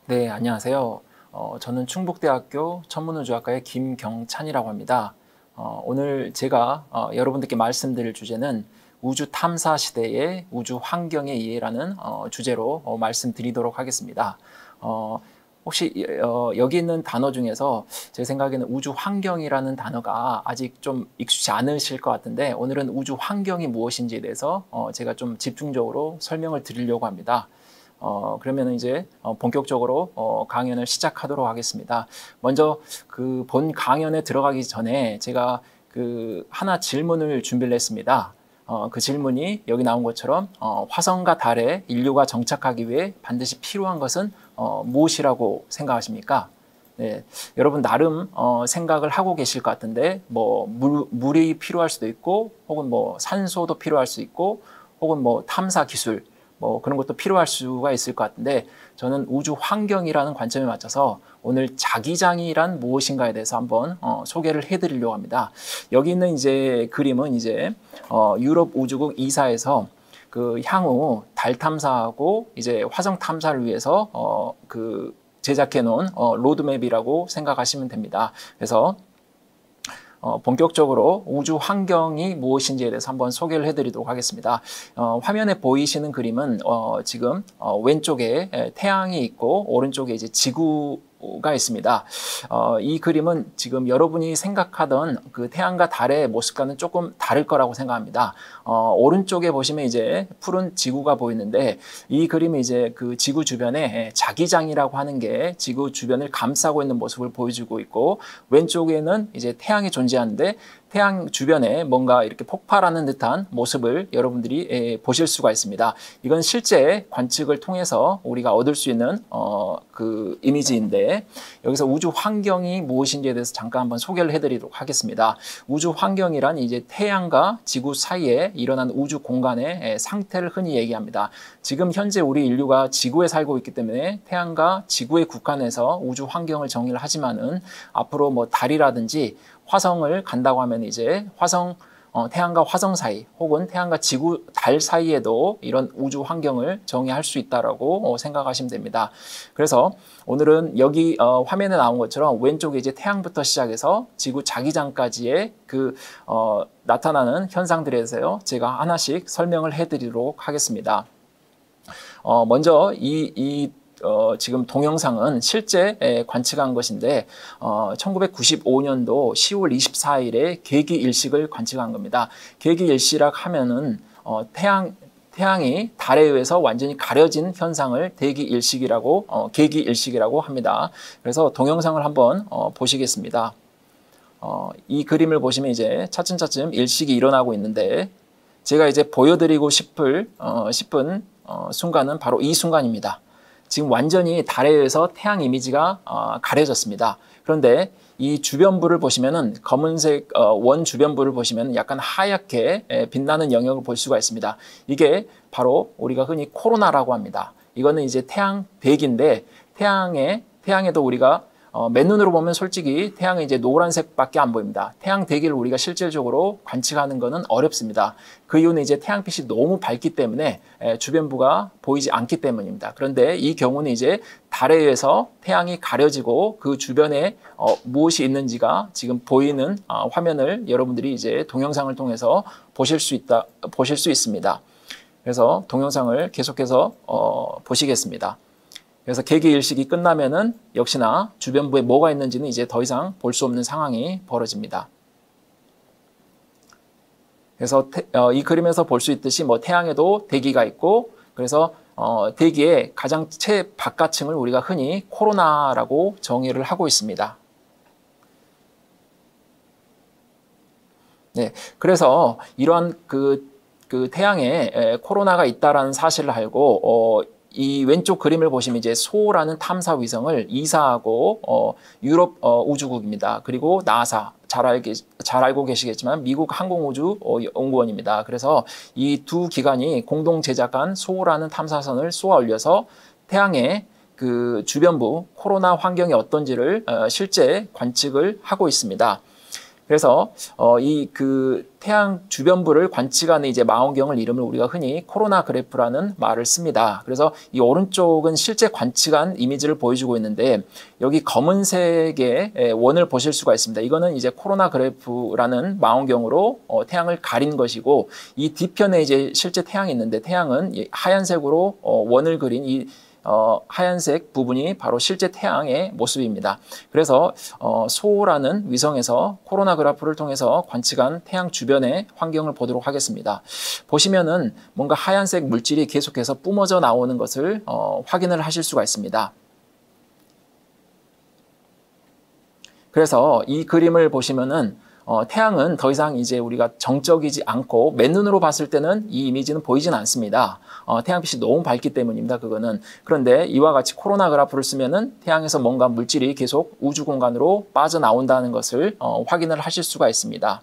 네, 안녕하세요. 저는 충북대학교 천문우주학과의 김경찬이라고 합니다. 오늘 제가 여러분들께 말씀드릴 주제는 우주 탐사 시대의 우주 환경의 이해라는 주제로 말씀드리도록 하겠습니다. 혹시 여기 있는 단어 중에서 제 생각에는 우주 환경이라는 단어가 아직 좀 익숙치 않으실 것 같은데, 오늘은 우주 환경이 무엇인지에 대해서 제가 좀 집중적으로 설명을 드리려고 합니다. 그러면 이제 본격적으로 강연을 시작하도록 하겠습니다. 먼저 그 본 강연에 들어가기 전에 제가 그 하나 질문을 준비를 했습니다. 그 질문이 여기 나온 것처럼 화성과 달에 인류가 정착하기 위해 반드시 필요한 것은 무엇이라고 생각하십니까? 네, 여러분 나름 생각을 하고 계실 것 같은데, 뭐 물이 필요할 수도 있고, 혹은 뭐 산소도 필요할 수 있고, 혹은 뭐 탐사 기술, 뭐 그런 것도 필요할 수가 있을 것 같은데, 저는 우주 환경이라는 관점에 맞춰서 오늘 자기장이란 무엇인가에 대해서 한번 소개를 해드리려고 합니다. 여기 있는 이제 그림은 이제 유럽 우주국 이사에서 그 향후 달 탐사하고 이제 화성 탐사를 위해서 그 제작해 놓은 로드맵이라고 생각하시면 됩니다. 그래서 본격적으로 우주 환경이 무엇인지에 대해서 한번 소개를 해드리도록 하겠습니다. 화면에 보이시는 그림은 지금 왼쪽에 태양이 있고 오른쪽에 이제 지구가 있습니다. 이 그림은 지금 여러분이 생각하던 그 태양과 달의 모습과는 조금 다를 거라고 생각합니다. 오른쪽에 보시면 이제 푸른 지구가 보이는데, 이 그림이 이제 그 지구 주변에 자기장이라고 하는 게 지구 주변을 감싸고 있는 모습을 보여주고 있고, 왼쪽에는 이제 태양이 존재하는데 태양 주변에 뭔가 이렇게 폭발하는 듯한 모습을 여러분들이 보실 수가 있습니다. 이건 실제 관측을 통해서 우리가 얻을 수 있는 그 이미지인데, 여기서 우주 환경이 무엇인지에 대해서 잠깐 한번 소개를 해드리도록 하겠습니다. 우주 환경이란 이제 태양과 지구 사이에 일어난 우주 공간의 상태를 흔히 얘기합니다. 지금 현재 우리 인류가 지구에 살고 있기 때문에 태양과 지구에 국한해서 우주 환경을 정의를 하지만은, 앞으로 뭐 달이라든지 화성을 간다고 하면 이제 태양과 화성 사이, 혹은 태양과 지구, 달 사이에도 이런 우주 환경을 정의할 수 있다라고 생각하시면 됩니다. 그래서 오늘은 여기 화면에 나온 것처럼 왼쪽에 이제 태양부터 시작해서 지구 자기장까지의 그 나타나는 현상들에 대해서 제가 하나씩 설명을 해드리도록 하겠습니다. 먼저 지금 동영상은 실제 관측한 것인데, 1995년도 10월 24일에 계기일식을 관측한 겁니다. 계기일시락 하면은 태양이 달에 의해서 완전히 가려진 현상을 계기일식이라고 합니다. 그래서 동영상을 한번 보시겠습니다. 이 그림을 보시면 이제 차츰차츰 일식이 일어나고 있는데, 제가 이제 보여드리고 싶은 순간은 바로 이 순간입니다. 지금 완전히 달에 의해서 태양 이미지가 가려졌습니다. 그런데 이 주변부를 보시면은, 검은색 원 주변부를 보시면 약간 하얗게 빛나는 영역을 볼 수가 있습니다. 이게 바로 우리가 흔히 코로나라고 합니다. 이거는 이제 태양 대기인데, 태양에도 우리가 맨눈으로 보면 솔직히 태양은 이제 노란색밖에 안 보입니다. 태양 대기를 우리가 실질적으로 관측하는 것은 어렵습니다. 그 이유는 이제 태양빛이 너무 밝기 때문에 주변부가 보이지 않기 때문입니다. 그런데 이 경우는 이제 달에 의해서 태양이 가려지고 그 주변에 무엇이 있는지가 지금 보이는 화면을 여러분들이 이제 동영상을 통해서 보실 수 있습니다. 그래서 동영상을 계속해서 보시겠습니다. 그래서 계기일식이 끝나면은 역시나 주변부에 뭐가 있는지는 이제 더 이상 볼 수 없는 상황이 벌어집니다. 그래서 이 그림에서 볼 수 있듯이 뭐 태양에도 대기가 있고, 그래서 대기의 가장 최바깥층을 우리가 흔히 코로나라고 정의를 하고 있습니다. 네, 그래서 이러한 그 태양에 코로나가 있다라는 사실을 알고, 이 왼쪽 그림을 보시면 이제 소라는 탐사 위성을 이사하고 유럽 우주국입니다. 그리고 나사, 잘 알고 계시겠지만 미국 항공우주연구원입니다. 그래서 이 두 기관이 공동 제작한 소라는 탐사선을 쏘아 올려서 태양의 그 주변부 코로나 환경이 어떤지를 실제 관측을 하고 있습니다. 그래서 태양 주변부를 관측하는 이제 망원경을 이름을 우리가 흔히 코로나 그래프라는 말을 씁니다. 그래서 이 오른쪽은 실제 관측한 이미지를 보여주고 있는데 여기 검은색의 원을 보실 수가 있습니다. 이거는 이제 코로나 그래프라는 망원경으로 태양을 가린 것이고 이 뒤편에 이제 실제 태양이 있는데 태양은 하얀색으로 원을 그린 이 하얀색 부분이 바로 실제 태양의 모습입니다. 그래서 소라는 위성에서 코로나 그래프를 통해서 관측한 태양 주변의 환경을 보도록 하겠습니다. 보시면은 뭔가 하얀색 물질이 계속해서 뿜어져 나오는 것을 확인을 하실 수가 있습니다. 그래서 이 그림을 보시면은 태양은 더 이상 이제 우리가 정적이지 않고 맨눈으로 봤을 때는 이 이미지는 보이진 않습니다. 태양빛이 너무 밝기 때문입니다. 그거는. 그런데 이와 같이 코로나 그래프를 쓰면은 태양에서 뭔가 물질이 계속 우주 공간으로 빠져나온다는 것을 확인을 하실 수가 있습니다.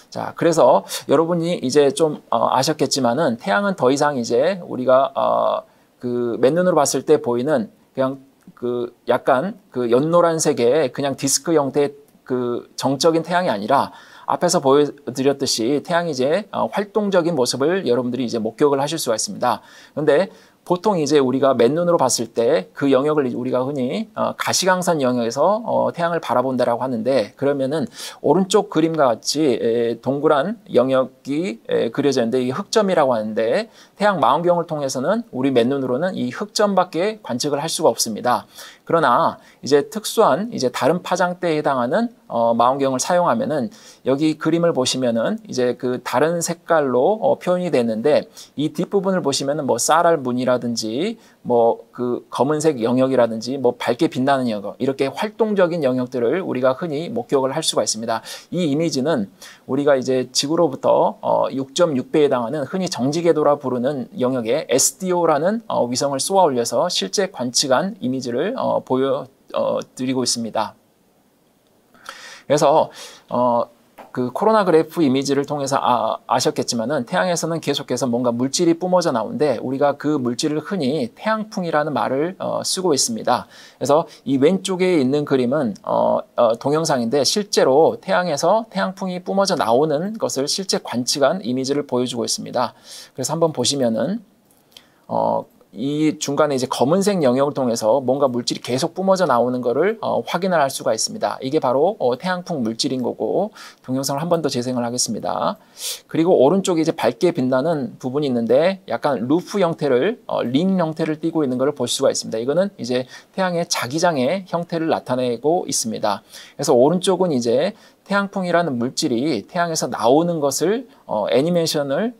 자, 그래서 여러분이 이제 좀 아셨겠지만은 태양은 더 이상 이제 우리가 그 맨눈으로 봤을 때 보이는 그냥 그 약간 그 연노란색의 그냥 디스크 형태의 그 정적인 태양이 아니라 앞에서 보여드렸듯이 태양이 이제 활동적인 모습을 여러분들이 이제 목격을 하실 수가 있습니다. 그런데 보통 이제 우리가 맨눈으로 봤을 때 그 영역을 우리가 흔히 가시광선 영역에서 태양을 바라본다라고 하는데 그러면은 오른쪽 그림과 같이 동그란 영역이 그려져 있는데 이게 흑점이라고 하는데 태양 망원경을 통해서는 우리 맨눈으로는 이 흑점밖에 관측을 할 수가 없습니다. 그러나 이제 특수한 이제 다른 파장대에 해당하는 망원경을 사용하면은 여기 그림을 보시면은 이제 그 다른 색깔로 표현이 됐는데 이 뒷부분을 보시면은 뭐 쌀알 무늬라든지 뭐 그 검은색 영역이라든지 뭐 밝게 빛나는 영역 이렇게 활동적인 영역들을 우리가 흔히 목격을 할 수가 있습니다. 이 이미지는 우리가 이제 지구로부터 6.6배에 해당하는 흔히 정지궤도라 부르는 영역에 SDO라는 위성을 쏘아 올려서 실제 관측한 이미지를 보여드리고 있습니다. 그래서 그 코로나 그래프 이미지를 통해서 아셨겠지만은 태양에서는 계속해서 뭔가 물질이 뿜어져 나오는데 우리가 그 물질을 흔히 태양풍이라는 말을 쓰고 있습니다. 그래서 이 왼쪽에 있는 그림은 동영상인데 실제로 태양에서 태양풍이 뿜어져 나오는 것을 실제 관측한 이미지를 보여주고 있습니다. 그래서 한번 보시면은 이 중간에 이제 검은색 영역을 통해서 뭔가 물질이 계속 뿜어져 나오는 것을 확인을 할 수가 있습니다. 이게 바로 태양풍 물질인 거고 동영상을 한 번 더 재생을 하겠습니다. 그리고 오른쪽에 이제 밝게 빛나는 부분이 있는데 약간 루프 형태를 링 형태를 띠고 있는 것을 볼 수가 있습니다. 이거는 이제 태양의 자기장의 형태를 나타내고 있습니다. 그래서 오른쪽은 이제 태양풍이라는 물질이 태양에서 나오는 것을 애니메이션을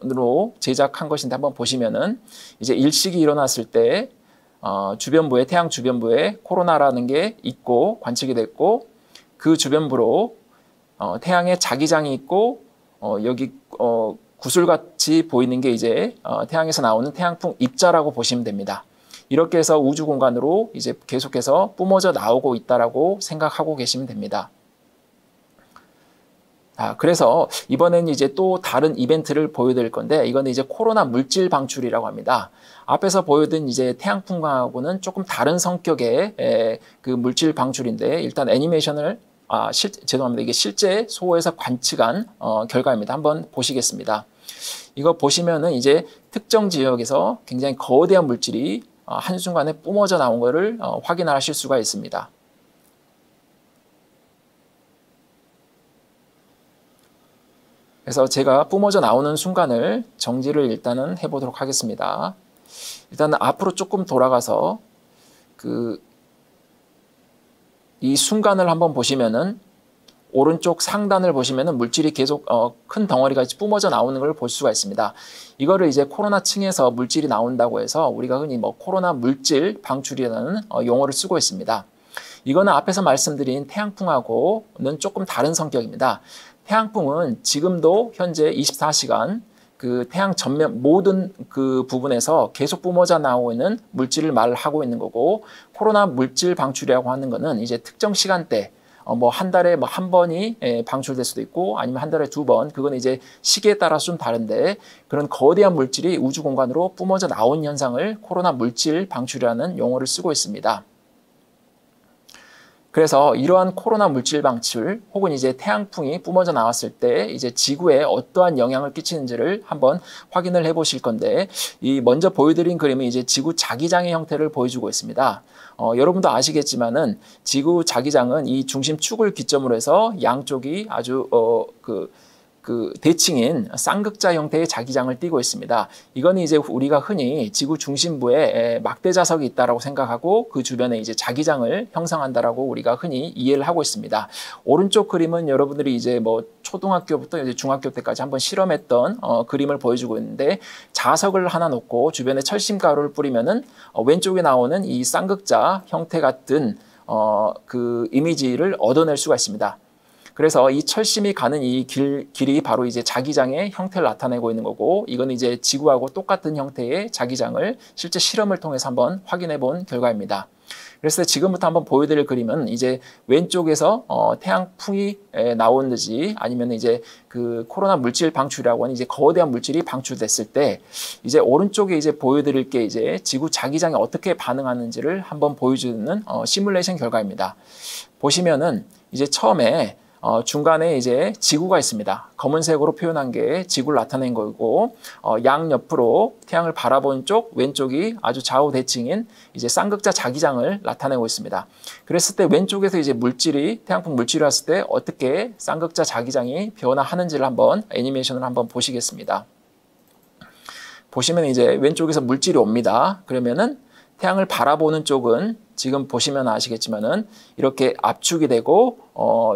으로 제작한 것인데 한번 보시면은 이제 일식이 일어났을 때 주변부에 태양 주변부에 코로나라는 게 있고 관측이 됐고 그 주변부로 태양의 자기장이 있고 여기 구슬같이 보이는 게 이제 태양에서 나오는 태양풍 입자라고 보시면 됩니다. 이렇게 해서 우주 공간으로 이제 계속해서 뿜어져 나오고 있다라고 생각하고 계시면 됩니다. 그래서 이번에는 이제 또 다른 이벤트를 보여드릴 건데 이건 이제 코로나 물질 방출이라고 합니다. 앞에서 보여드린 이제 태양풍하고는 조금 다른 성격의 그 물질 방출인데 일단 애니메이션을 죄송합니다. 이게 실제 소에서 관측한 결과입니다. 한번 보시겠습니다. 이거 보시면은 이제 특정 지역에서 굉장히 거대한 물질이 한순간에 뿜어져 나온 것을 확인하실 수가 있습니다. 그래서 제가 뿜어져 나오는 순간을 정지를 일단은 해보도록 하겠습니다. 일단은 앞으로 조금 돌아가서 이 순간을 한번 보시면은 오른쪽 상단을 보시면은 물질이 계속 큰 덩어리가 뿜어져 나오는 걸 볼 수가 있습니다. 이거를 이제 코로나 층에서 물질이 나온다고 해서 우리가 흔히 뭐 코로나 물질 방출이라는 용어를 쓰고 있습니다. 이거는 앞에서 말씀드린 태양풍하고는 조금 다른 성격입니다. 태양풍은 지금도 현재 24시간 그 태양 전면 모든 그 부분에서 계속 뿜어져 나오고 있는 물질을 말하고 있는 거고 코로나 물질 방출이라고 하는 거는 이제 특정 시간대 뭐 한 달에 뭐 한 번이 방출될 수도 있고 아니면 한 달에 두 번 그건 이제 시기에 따라서 좀 다른데 그런 거대한 물질이 우주 공간으로 뿜어져 나온 현상을 코로나 물질 방출이라는 용어를 쓰고 있습니다. 그래서 이러한 코로나 물질 방출 혹은 이제 태양풍이 뿜어져 나왔을 때 이제 지구에 어떠한 영향을 끼치는지를 한번 확인을 해 보실 건데, 이 먼저 보여드린 그림은 이제 지구 자기장의 형태를 보여주고 있습니다. 여러분도 아시겠지만은 지구 자기장은 이 중심축을 기점으로 해서 양쪽이 아주 그 대칭인 쌍극자 형태의 자기장을 띠고 있습니다. 이거는 이제 우리가 흔히 지구 중심부에 막대 자석이 있다라고 생각하고 그 주변에 이제 자기장을 형성한다라고 우리가 흔히 이해를 하고 있습니다. 오른쪽 그림은 여러분들이 이제 뭐 초등학교부터 이제 중학교 때까지 한번 실험했던 그림을 보여주고 있는데, 자석을 하나 놓고 주변에 철심 가루를 뿌리면은 왼쪽에 나오는 이 쌍극자 형태 같은 그 이미지를 얻어낼 수가 있습니다. 그래서 이 철심이 가는 이 길이 바로 이제 자기장의 형태를 나타내고 있는 거고, 이건 이제 지구하고 똑같은 형태의 자기장을 실제 실험을 통해서 한번 확인해 본 결과입니다. 그래서 지금부터 한번 보여드릴 그림은 이제 왼쪽에서 태양풍이 나오는지 아니면 이제 그 코로나 물질 방출이라고 하는 이제 거대한 물질이 방출됐을 때 이제 오른쪽에 이제 보여드릴 게 이제 지구 자기장이 어떻게 반응하는지를 한번 보여주는 시뮬레이션 결과입니다. 보시면은 이제 처음에 중간에 이제 지구가 있습니다. 검은색으로 표현한 게 지구를 나타낸 거고, 양옆으로 태양을 바라본 쪽 왼쪽이 아주 좌우 대칭인 이제 쌍극자 자기장을 나타내고 있습니다. 그랬을 때 왼쪽에서 이제 태양풍 물질이 왔을 때 어떻게 쌍극자 자기장이 변화하는지를 한번 애니메이션을 한번 보시겠습니다. 보시면 이제 왼쪽에서 물질이 옵니다. 그러면은 태양을 바라보는 쪽은 지금 보시면 아시겠지만은 이렇게 압축이 되고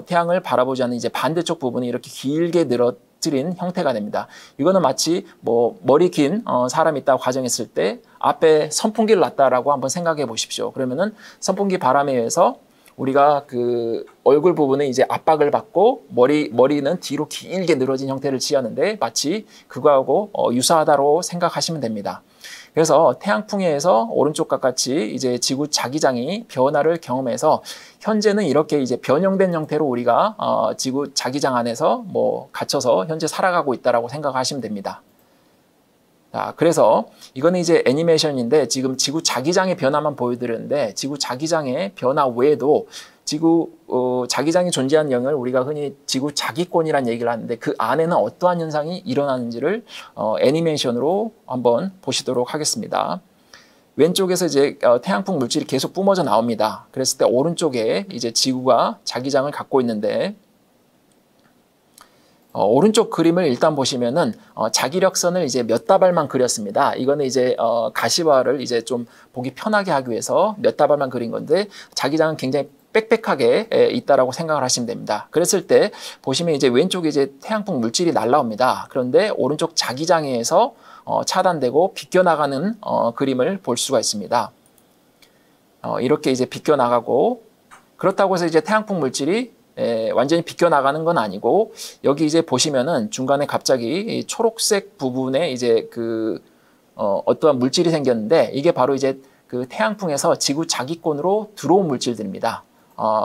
태양을 바라보지 않는 이제 반대쪽 부분이 이렇게 길게 늘어뜨린 형태가 됩니다. 이거는 마치 뭐 머리 긴 사람이 있다고 가정했을 때 앞에 선풍기를 놨다라고 한번 생각해 보십시오. 그러면은 선풍기 바람에 의해서 우리가 그 얼굴 부분에 이제 압박을 받고 머리는 뒤로 길게 늘어진 형태를 취하는데 마치 그거하고 유사하다고 생각하시면 됩니다. 그래서 태양풍에 의해서 오른쪽과 같이 이제 지구 자기장이 변화를 경험해서 현재는 이렇게 이제 변형된 형태로 우리가 지구 자기장 안에서 뭐 갇혀서 현재 살아가고 있다라고 생각하시면 됩니다. 자, 그래서 이거는 이제 애니메이션인데 지금 지구 자기장의 변화만 보여드렸는데, 지구 자기장의 변화 외에도 지구 자기장이 존재하는 영역을 우리가 흔히 지구 자기권이라는 얘기를 하는데, 그 안에는 어떠한 현상이 일어나는지를 애니메이션으로 한번 보시도록 하겠습니다. 왼쪽에서 이제 태양풍 물질이 계속 뿜어져 나옵니다. 그랬을 때 오른쪽에 이제 지구가 자기장을 갖고 있는데, 오른쪽 그림을 일단 보시면은 자기력선을 이제 몇 다발만 그렸습니다. 이거는 이제 가시화를 이제 좀 보기 편하게 하기 위해서 몇 다발만 그린 건데, 자기장은 굉장히 빽빽하게 있다라고 생각을 하시면 됩니다. 그랬을 때 보시면 이제 왼쪽에 이제 태양풍 물질이 날라옵니다. 그런데 오른쪽 자기장에 의해서 차단되고 비껴나가는 그림을 볼 수가 있습니다. 이렇게 이제 비껴나가고, 그렇다고 해서 이제 태양풍 물질이 완전히 비껴나가는 건 아니고, 여기 이제 보시면은 중간에 갑자기 초록색 부분에 이제 어떠한 물질이 생겼는데, 이게 바로 이제 그 태양풍에서 지구 자기권으로 들어온 물질들입니다.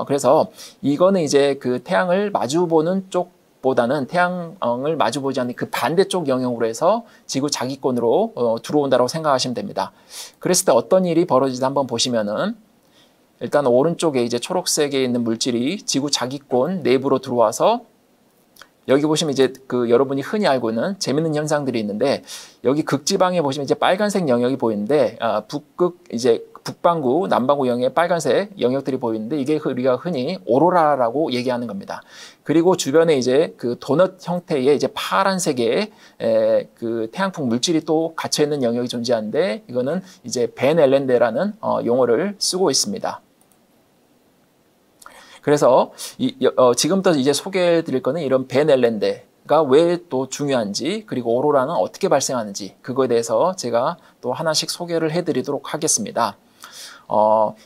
그래서 이거는 이제 그 태양을 마주보는 쪽보다는 태양을 마주보지 않는 그 반대쪽 영역으로 해서 지구 자기권으로 들어온다고 생각하시면 됩니다. 그랬을 때 어떤 일이 벌어지는지 한번 보시면은, 일단 오른쪽에 이제 초록색에 있는 물질이 지구 자기권 내부로 들어와서, 여기 보시면 이제 여러분이 흔히 알고 있는 재밌는 현상들이 있는데, 여기 극지방에 보시면 이제 빨간색 영역이 보이는데, 북반구, 남반구 영역에 빨간색 영역들이 보이는데, 이게 우리가 흔히 오로라라고 얘기하는 겁니다. 그리고 주변에 이제 그 도넛 형태의 이제 파란색의 그 태양풍 물질이 또 갇혀 있는 영역이 존재하는데, 이거는 이제 벤 엘렌데라는 용어를 쓰고 있습니다. 그래서 지금부터 이제 소개해 드릴 거는 이런 벤 엘렌데가 왜 또 중요한지, 그리고 오로라는 어떻게 발생하는지, 그거에 대해서 제가 또 하나씩 소개를 해 드리도록 하겠습니다.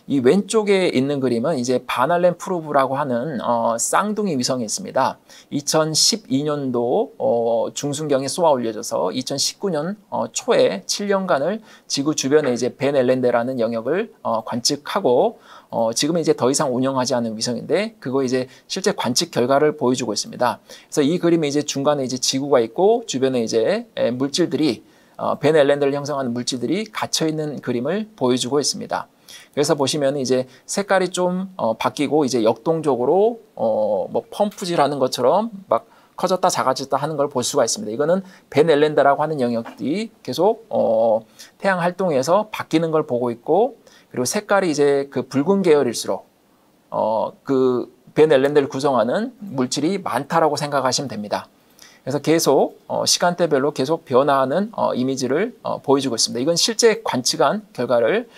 이 왼쪽에 있는 그림은 이제 바날렌 프로브라고 하는 쌍둥이 위성이 있습니다. 2012년도 중순경에 쏘아 올려져서 2019년 초에 7년간을 지구 주변에 이제 벤 엘렌데라는 영역을 관측하고, 지금은 이제 더 이상 운영하지 않은 위성인데, 그거 이제 실제 관측 결과를 보여주고 있습니다. 그래서 이 그림에 이제 중간에 이제 지구가 있고 주변에 이제 물질들이 벤 엘렌데를 형성하는 물질들이 갇혀 있는 그림을 보여주고 있습니다. 그래서 보시면 이제 색깔이 좀 바뀌고 이제 역동적으로 뭐 펌프질하는 것처럼 막 커졌다 작아졌다 하는 걸 볼 수가 있습니다. 이거는 베넬렌다라고 하는 영역들이 계속 태양 활동에서 바뀌는 걸 보고 있고, 그리고 색깔이 이제 그 붉은 계열일수록 그 베넬렌다를 구성하는 물질이 많다라고 생각하시면 됩니다. 그래서 계속 시간대별로 계속 변화하는 이미지를 보여주고 있습니다. 이건 실제 관측한 결과를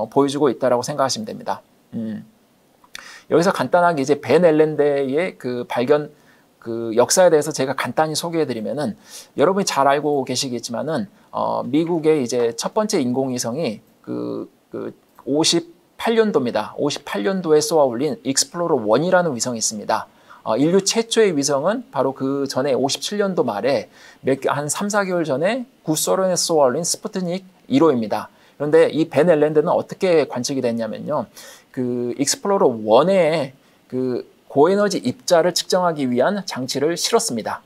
보여주고 있다라고 생각하시면 됩니다. 여기서 간단하게 이제 베넬렌다의 그 발견 그 역사에 대해서 제가 간단히 소개해드리면은, 여러분이 잘 알고 계시겠지만은 미국의 이제 첫 번째 인공위성이 그 58년도입니다. 58년도에 쏘아 올린 익스플로러 1이라는 위성이 있습니다. 인류 최초의 위성은 바로 그 전에 57년도 말에 한 3, 4개월 전에 구소련에 쏘아 올린 스푸트닉 1호입니다. 그런데 이 베넬렌다는 어떻게 관측이 됐냐면요. 그 익스플로러 1에 그 고에너지 입자를 측정하기 위한 장치를 실었습니다.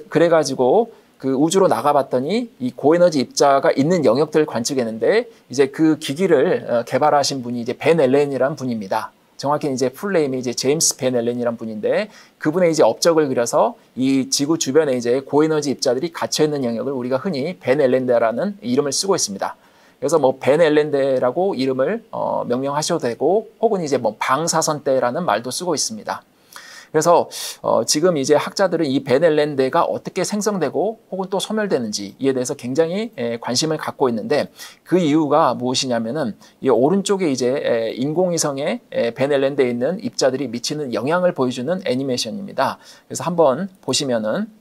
그래가지고 그 우주로 나가봤더니 이 고에너지 입자가 있는 영역들을 관측했는데, 이제 그 기기를 개발하신 분이 이제 벤 앨런이라는 분입니다. 정확히 이제 풀네임이 이제 제임스 벤 앨런이라는 분인데, 그분의 이제 업적을 그려서 이 지구 주변에 이제 고에너지 입자들이 갇혀 있는 영역을 우리가 흔히 벤 앨런다라는 이름을 쓰고 있습니다. 그래서 뭐 벤 앨런다라고 이름을 명명하셔도 되고, 혹은 이제 뭐 방사선대라는 말도 쓰고 있습니다. 그래서 지금 이제 학자들은 이 벤 앨런다가 어떻게 생성되고 혹은 또 소멸되는지에 대해서 굉장히 관심을 갖고 있는데, 그 이유가 무엇이냐면은 이 오른쪽에 이제 인공위성에 벤 앨런다에 있는 입자들이 미치는 영향을 보여주는 애니메이션입니다. 그래서 한번 보시면은,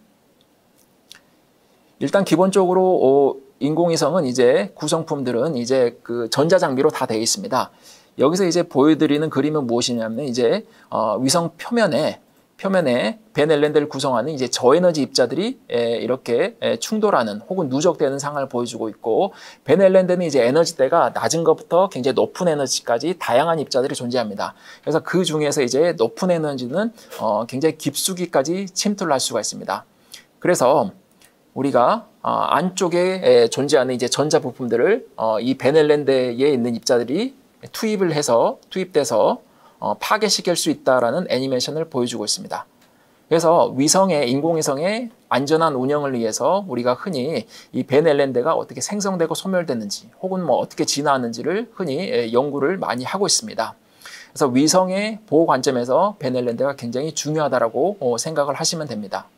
일단 기본적으로 인공위성은 이제 구성품들은 이제 그 전자장비로 다 되어 있습니다. 여기서 이제 보여드리는 그림은 무엇이냐면, 이제 위성 표면에 벤 앨런다를 구성하는 이제 저에너지 입자들이 이렇게 충돌하는 혹은 누적되는 상황을 보여주고 있고, 벤 앨런다는 이제 에너지대가 낮은 것부터 굉장히 높은 에너지까지 다양한 입자들이 존재합니다. 그래서 그 중에서 이제 높은 에너지는 굉장히 깊숙이까지 침투를 할 수가 있습니다. 그래서 우리가 안쪽에 존재하는 이제 전자 부품들을 이 벤 앨런다에 있는 입자들이 투입돼서 파괴시킬 수 있다라는 애니메이션을 보여주고 있습니다. 그래서 인공위성의 안전한 운영을 위해서 우리가 흔히 이 벤 앨런다가 어떻게 생성되고 소멸되는지 혹은 뭐 어떻게 진화하는지를 흔히 연구를 많이 하고 있습니다. 그래서 위성의 보호 관점에서 벤 앨런다가 굉장히 중요하다라고 생각을 하시면 됩니다.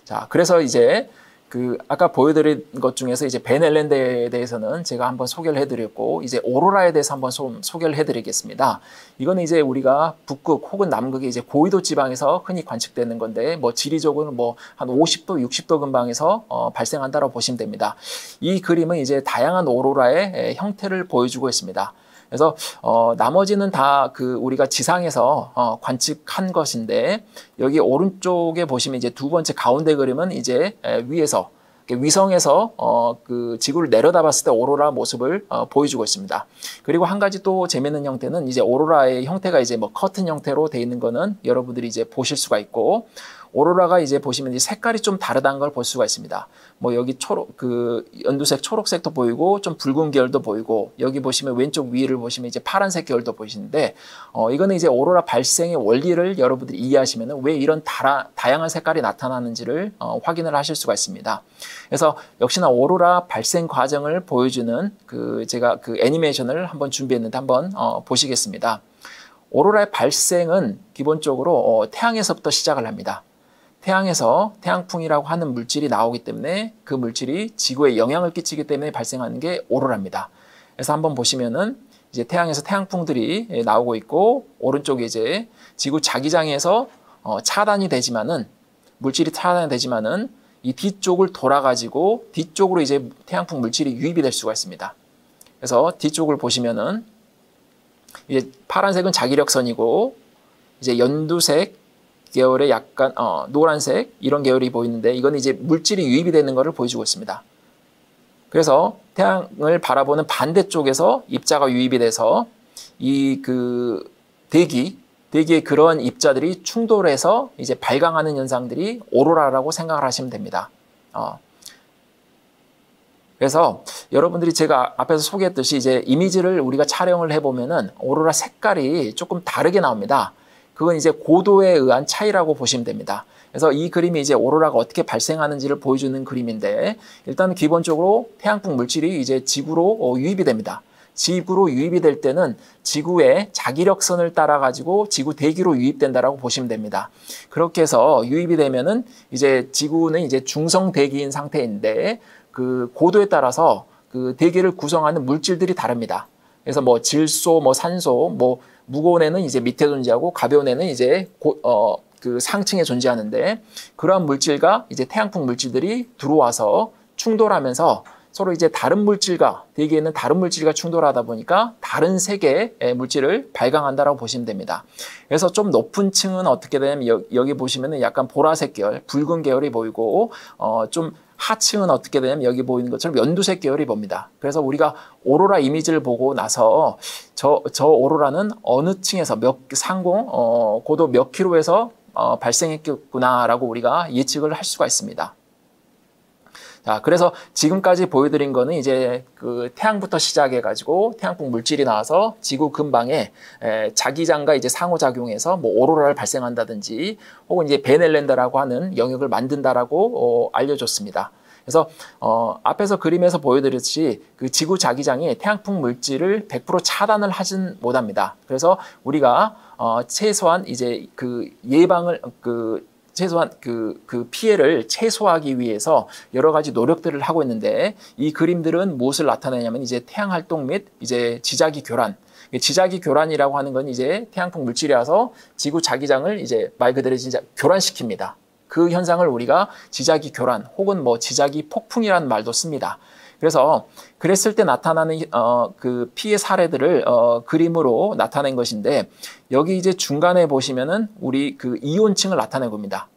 자, 그래서 이제 그 아까 보여드린 것 중에서 이제 벤 앨런다에 대해서는 제가 한번 소개를 해드렸고, 이제 오로라에 대해서 한번 소개를 해드리겠습니다. 이거는 이제 우리가 북극 혹은 남극의 이제 고위도 지방에서 흔히 관측되는 건데, 뭐 지리적으로는 뭐 한 50도, 60도 근방에서 발생한다고 보시면 됩니다. 이 그림은 이제 다양한 오로라의 형태를 보여주고 있습니다. 그래서 나머지는 다 그 우리가 지상에서 관측한 것인데, 여기 오른쪽에 보시면 이제 두 번째 가운데 그림은 이제 위에서 위성에서 그 지구를 내려다봤을 때 오로라 모습을 보여주고 있습니다. 그리고 한 가지 또 재미있는 형태는 이제 오로라의 형태가 이제 뭐 커튼 형태로 되어 있는 거는 여러분들이 이제 보실 수가 있고, 오로라가 이제 보시면 이제 색깔이 좀 다르다는 걸 볼 수가 있습니다. 뭐 여기 연두색, 초록색도 보이고 좀 붉은 계열도 보이고, 여기 보시면 왼쪽 위를 보시면 이제 파란색 계열도 보이시는데, 이거는 이제 오로라 발생의 원리를 여러분들이 이해하시면 왜 이런 다양한 색깔이 나타나는지를 확인을 하실 수가 있습니다. 그래서 역시나 오로라 발생 과정을 보여주는 제가 그 애니메이션을 한번 준비했는데 한번 보시겠습니다. 오로라의 발생은 기본적으로 태양에서부터 시작을 합니다. 태양에서 태양풍이라고 하는 물질이 나오기 때문에 그 물질이 지구에 영향을 끼치기 때문에 발생하는 게 오로라입니다. 그래서 한번 보시면은 이제 태양에서 태양풍들이 나오고 있고, 오른쪽에 이제 지구 자기장에서 차단이 되지만은, 물질이 차단이 되지만은 이 뒤쪽을 돌아가지고 뒤쪽으로 이제 태양풍 물질이 유입이 될 수가 있습니다. 그래서 뒤쪽을 보시면은 이제 파란색은 자기력선이고, 이제 연두색 계열의 약간 노란색 이런 계열이 보이는데, 이건 이제 물질이 유입이 되는 것을 보여주고 있습니다. 그래서 태양을 바라보는 반대쪽에서 입자가 유입이 돼서 이 대기의 그러한 입자들이 충돌해서 이제 발광하는 현상들이 오로라라고 생각을 하시면 됩니다. 그래서 여러분들이 제가 앞에서 소개했듯이 이제 이미지를 우리가 촬영을 해보면은 오로라 색깔이 조금 다르게 나옵니다. 그건 이제 고도에 의한 차이라고 보시면 됩니다. 그래서 이 그림이 이제 오로라가 어떻게 발생하는지를 보여주는 그림인데, 일단 기본적으로 태양풍 물질이 이제 지구로 유입이 됩니다. 지구로 유입이 될 때는 지구의 자기력선을 따라 가지고 지구 대기로 유입된다라고 보시면 됩니다. 그렇게 해서 유입이 되면은 이제 지구는 이제 중성 대기인 상태인데, 그 고도에 따라서 그 대기를 구성하는 물질들이 다릅니다. 그래서 뭐 질소, 뭐 산소, 뭐 무거운 애는 이제 밑에 존재하고 가벼운 애는 이제 그 상층에 존재하는데, 그러한 물질과 이제 태양풍 물질들이 들어와서 충돌하면서 서로 이제 다른 물질과 대기에 있는 다른 물질과 충돌하다 보니까 다른 색의 물질을 발광한다라고 보시면 됩니다. 그래서 좀 높은 층은 어떻게 되냐면 여기 보시면은 약간 보라색 계열, 붉은 계열이 보이고 좀 하층은 어떻게 되냐면 여기 보이는 것처럼 연두색 계열이 봅니다. 그래서 우리가 오로라 이미지를 보고 나서 저 오로라는 어느 층에서 고도 몇 킬로에서 발생했겠구나라고 우리가 예측을 할 수가 있습니다. 자, 그래서 지금까지 보여드린 거는 이제 그 태양부터 시작해가지고 태양풍 물질이 나와서 지구 근방에 자기장과 이제 상호작용해서 뭐 오로라를 발생한다든지 혹은 이제 베넬랜드라고 하는 영역을 만든다라고 알려줬습니다. 그래서 앞에서 그림에서 보여드렸듯이 그 지구 자기장이 태양풍 물질을 100% 차단을 하진 못합니다. 그래서 우리가 최소한 이제 그 예방을 최소한 그 피해를 최소화하기 위해서 여러 가지 노력들을 하고 있는데, 이 그림들은 무엇을 나타내냐면 이제 태양 활동 및 이제 지자기 교란. 지자기 교란이라고 하는 건 이제 태양풍 물질이 와서 지구 자기장을 이제 말 그대로 진짜 교란시킵니다. 그 현상을 우리가 지자기 교란 혹은 뭐 지자기 폭풍이라는 말도 씁니다. 그래서 그랬을 때 나타나는 그 피해 사례들을 그림으로 나타낸 것인데, 여기 이제 중간에 보시면은 우리 그 이온층을 나타내 봅니다.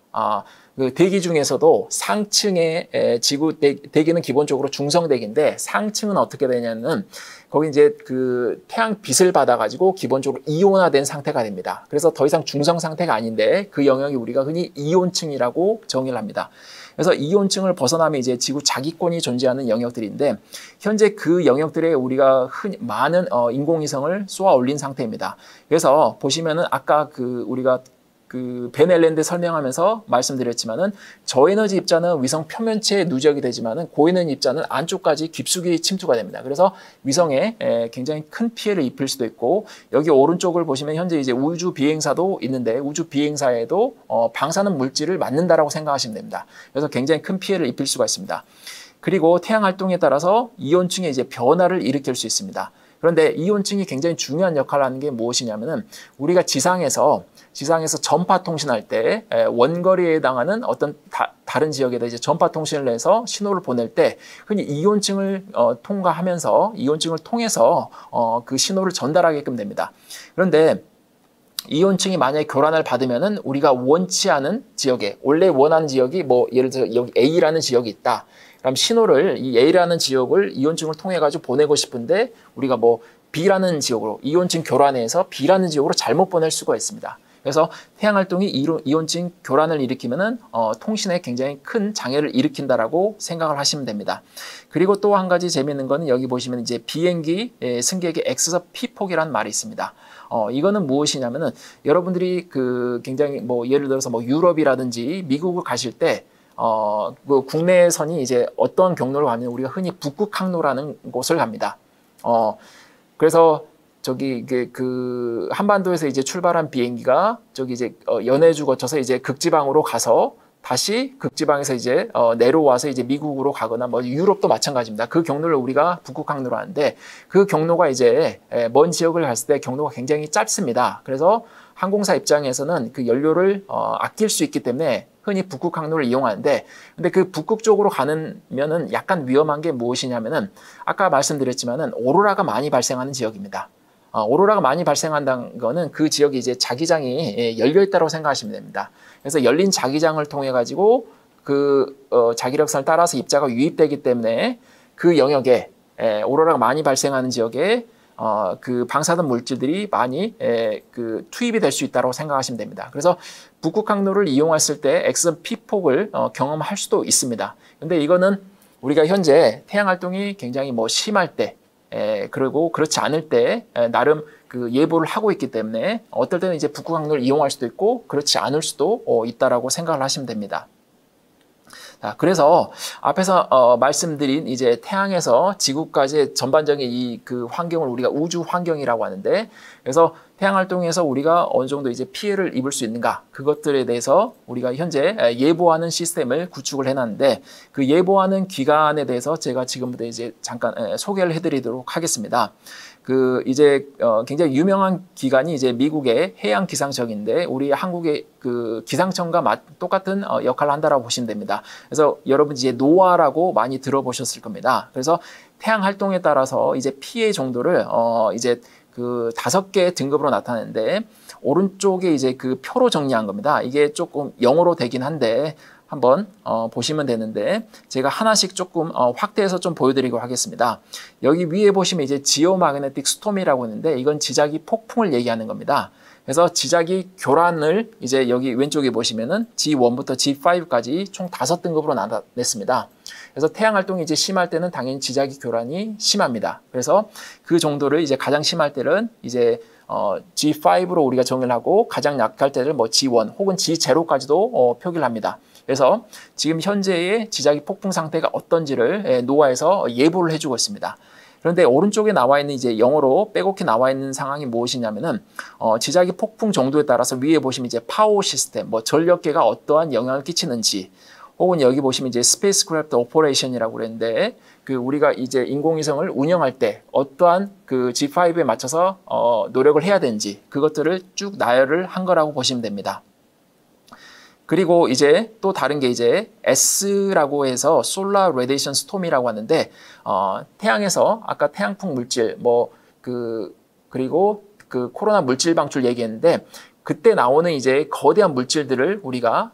그 대기 중에서도 상층의 지구 대기는 기본적으로 중성 대기인데, 상층은 어떻게 되냐면 거기 이제 그 태양 빛을 받아가지고 기본적으로 이온화된 상태가 됩니다. 그래서 더 이상 중성 상태가 아닌데 그 영역이 우리가 흔히 이온층이라고 정의를 합니다. 그래서 이온층을 벗어나면 이제 지구 자기권이 존재하는 영역들인데, 현재 그 영역들에 우리가 흔히 많은 인공위성을 쏘아 올린 상태입니다. 그래서 보시면은 아까 우리가 그 베넬랜드 설명하면서 말씀드렸지만은 저에너지 입자는 위성 표면체에 누적이 되지만은 고에너지 입자는 안쪽까지 깊숙이 침투가 됩니다. 그래서 위성에 굉장히 큰 피해를 입힐 수도 있고, 여기 오른쪽을 보시면 현재 이제 우주 비행사도 있는데 우주 비행사에도 방사능 물질을 맞는다라고 생각하시면 됩니다. 그래서 굉장히 큰 피해를 입힐 수가 있습니다. 그리고 태양 활동에 따라서 이온층에 이제 변화를 일으킬 수 있습니다. 그런데 이온층이 굉장히 중요한 역할을 하는 게 무엇이냐면은 우리가 지상에서 전파 통신할 때 원거리에 해당하는 어떤 다른 지역에다 이제 전파 통신을 해서 신호를 보낼 때 흔히 이온층을 통과하면서 이온층을 통해서 그 신호를 전달하게끔 됩니다. 그런데 이온층이 만약에 교란을 받으면은 우리가 원치 않은 지역에, 원래 원하는 지역이 뭐 예를 들어 여기 A라는 지역이 있다. 그럼 신호를 이 A라는 지역을 이온층을 통해 가지고 보내고 싶은데 우리가 뭐 B라는 지역으로 이온층 교란해서 B라는 지역으로 잘못 보낼 수가 있습니다. 그래서 태양 활동이 이온층 교란을 일으키면은 통신에 굉장히 큰 장애를 일으킨다라고 생각을 하시면 됩니다. 그리고 또 한 가지 재미있는 거는 여기 보시면 이제 비행기 승객의 X석 P폭이라는 말이 있습니다. 이거는 무엇이냐면은 여러분들이 그 굉장히 뭐 예를 들어서 뭐 유럽이라든지 미국을 가실 때 그 국내선이 이제 어떤 경로를 가면 우리가 흔히 북극 항로라는 곳을 갑니다. 그래서 저기 그 한반도에서 이제 출발한 비행기가 저기 이제 연해주 거쳐서 이제 극지방으로 가서 다시 극지방에서 이제 내려와서 이제 미국으로 가거나 뭐 유럽도 마찬가지입니다. 그 경로를 우리가 북극 항로로 하는데 그 경로가 이제 먼 지역을 갔을 때 경로가 굉장히 짧습니다. 그래서 항공사 입장에서는 그 연료를 아낄 수 있기 때문에 흔히 북극 항로를 이용하는데, 근데 그 북극 쪽으로 가면은 약간 위험한 게 무엇이냐면은 아까 말씀드렸지만은 오로라가 많이 발생하는 지역입니다. 오로라가 많이 발생한다는 거는 그 지역이 이제 자기장이 열려 있다고 생각하시면 됩니다. 그래서 열린 자기장을 통해 가지고 그 자기력선을 따라서 입자가 유입되기 때문에 그 영역에 오로라가 많이 발생하는 지역에 그 방사능 물질들이 많이 그 투입이 될 수 있다고 생각하시면 됩니다. 그래서 북극 항로를 이용했을 때 X선 P폭을 경험할 수도 있습니다. 근데 이거는 우리가 현재 태양 활동이 굉장히 뭐 심할 때, 그리고 그렇지 않을 때 나름 그 예보를 하고 있기 때문에 어떨 때는 이제 북극 항로를 이용할 수도 있고 그렇지 않을 수도 있다라고 생각을 하시면 됩니다. 자, 그래서 앞에서 말씀드린 이제 태양에서 지구까지의 전반적인 이 그 환경을 우리가 우주 환경이라고 하는데, 그래서 태양 활동에서 우리가 어느 정도 이제 피해를 입을 수 있는가, 그것들에 대해서 우리가 현재 예보하는 시스템을 구축을 해놨는데, 그 예보하는 기관에 대해서 제가 지금부터 이제 잠깐 소개를 해드리도록 하겠습니다. 그 이제 굉장히 유명한 기관이 이제 미국의 해양 기상청인데, 우리 한국의 그 기상청과 똑같은 역할을 한다라고 보시면 됩니다. 그래서 여러분 이제 노아라고 많이 들어보셨을 겁니다. 그래서 태양 활동에 따라서 이제 피해 정도를 이제 그 5개 등급으로 나타내는데, 오른쪽에 이제 그 표로 정리한 겁니다. 이게 조금 영어로 되긴 한데 한번 보시면 되는데, 제가 하나씩 조금 확대해서 좀 보여드리고 하겠습니다. 여기 위에 보시면 이제 지오마그네틱 스톰이라고 있는데, 이건 지자기 폭풍을 얘기하는 겁니다. 그래서 지자기 교란을 이제 여기 왼쪽에 보시면은 G1부터 G5까지 총 5등급으로 나눴습니다. 그래서 태양 활동이 이제 심할 때는 당연히 지자기 교란이 심합니다. 그래서 그 정도를 이제 가장 심할 때는 이제 G5로 우리가 정의를 하고, 가장 약할 때를 뭐 G1 혹은 G0까지도 표기를 합니다. 그래서 지금 현재의 지자기 폭풍 상태가 어떤지를 노아에서 예보를 해주고 있습니다. 그런데 오른쪽에 나와 있는 이제 영어로 빼곡히 나와 있는 상황이 무엇이냐면은 지자기 폭풍 정도에 따라서 위에 보시면 이제 파워 시스템, 뭐 전력계가 어떠한 영향을 끼치는지, 혹은 여기 보시면 이제 스페이스크래프트 오퍼레이션이라고 그랬는데, 그 우리가 이제 인공위성을 운영할 때 어떠한 그 G5에 맞춰서 노력을 해야 되는지, 그것들을 쭉 나열을 한 거라고 보시면 됩니다. 그리고 이제 또 다른 게 이제 S라고 해서 솔라 레디에이션 스톰이라고 하는데, 태양에서 아까 태양풍 물질 그리고 그 코로나 물질 방출 얘기했는데, 그때 나오는 이제 거대한 물질들을 우리가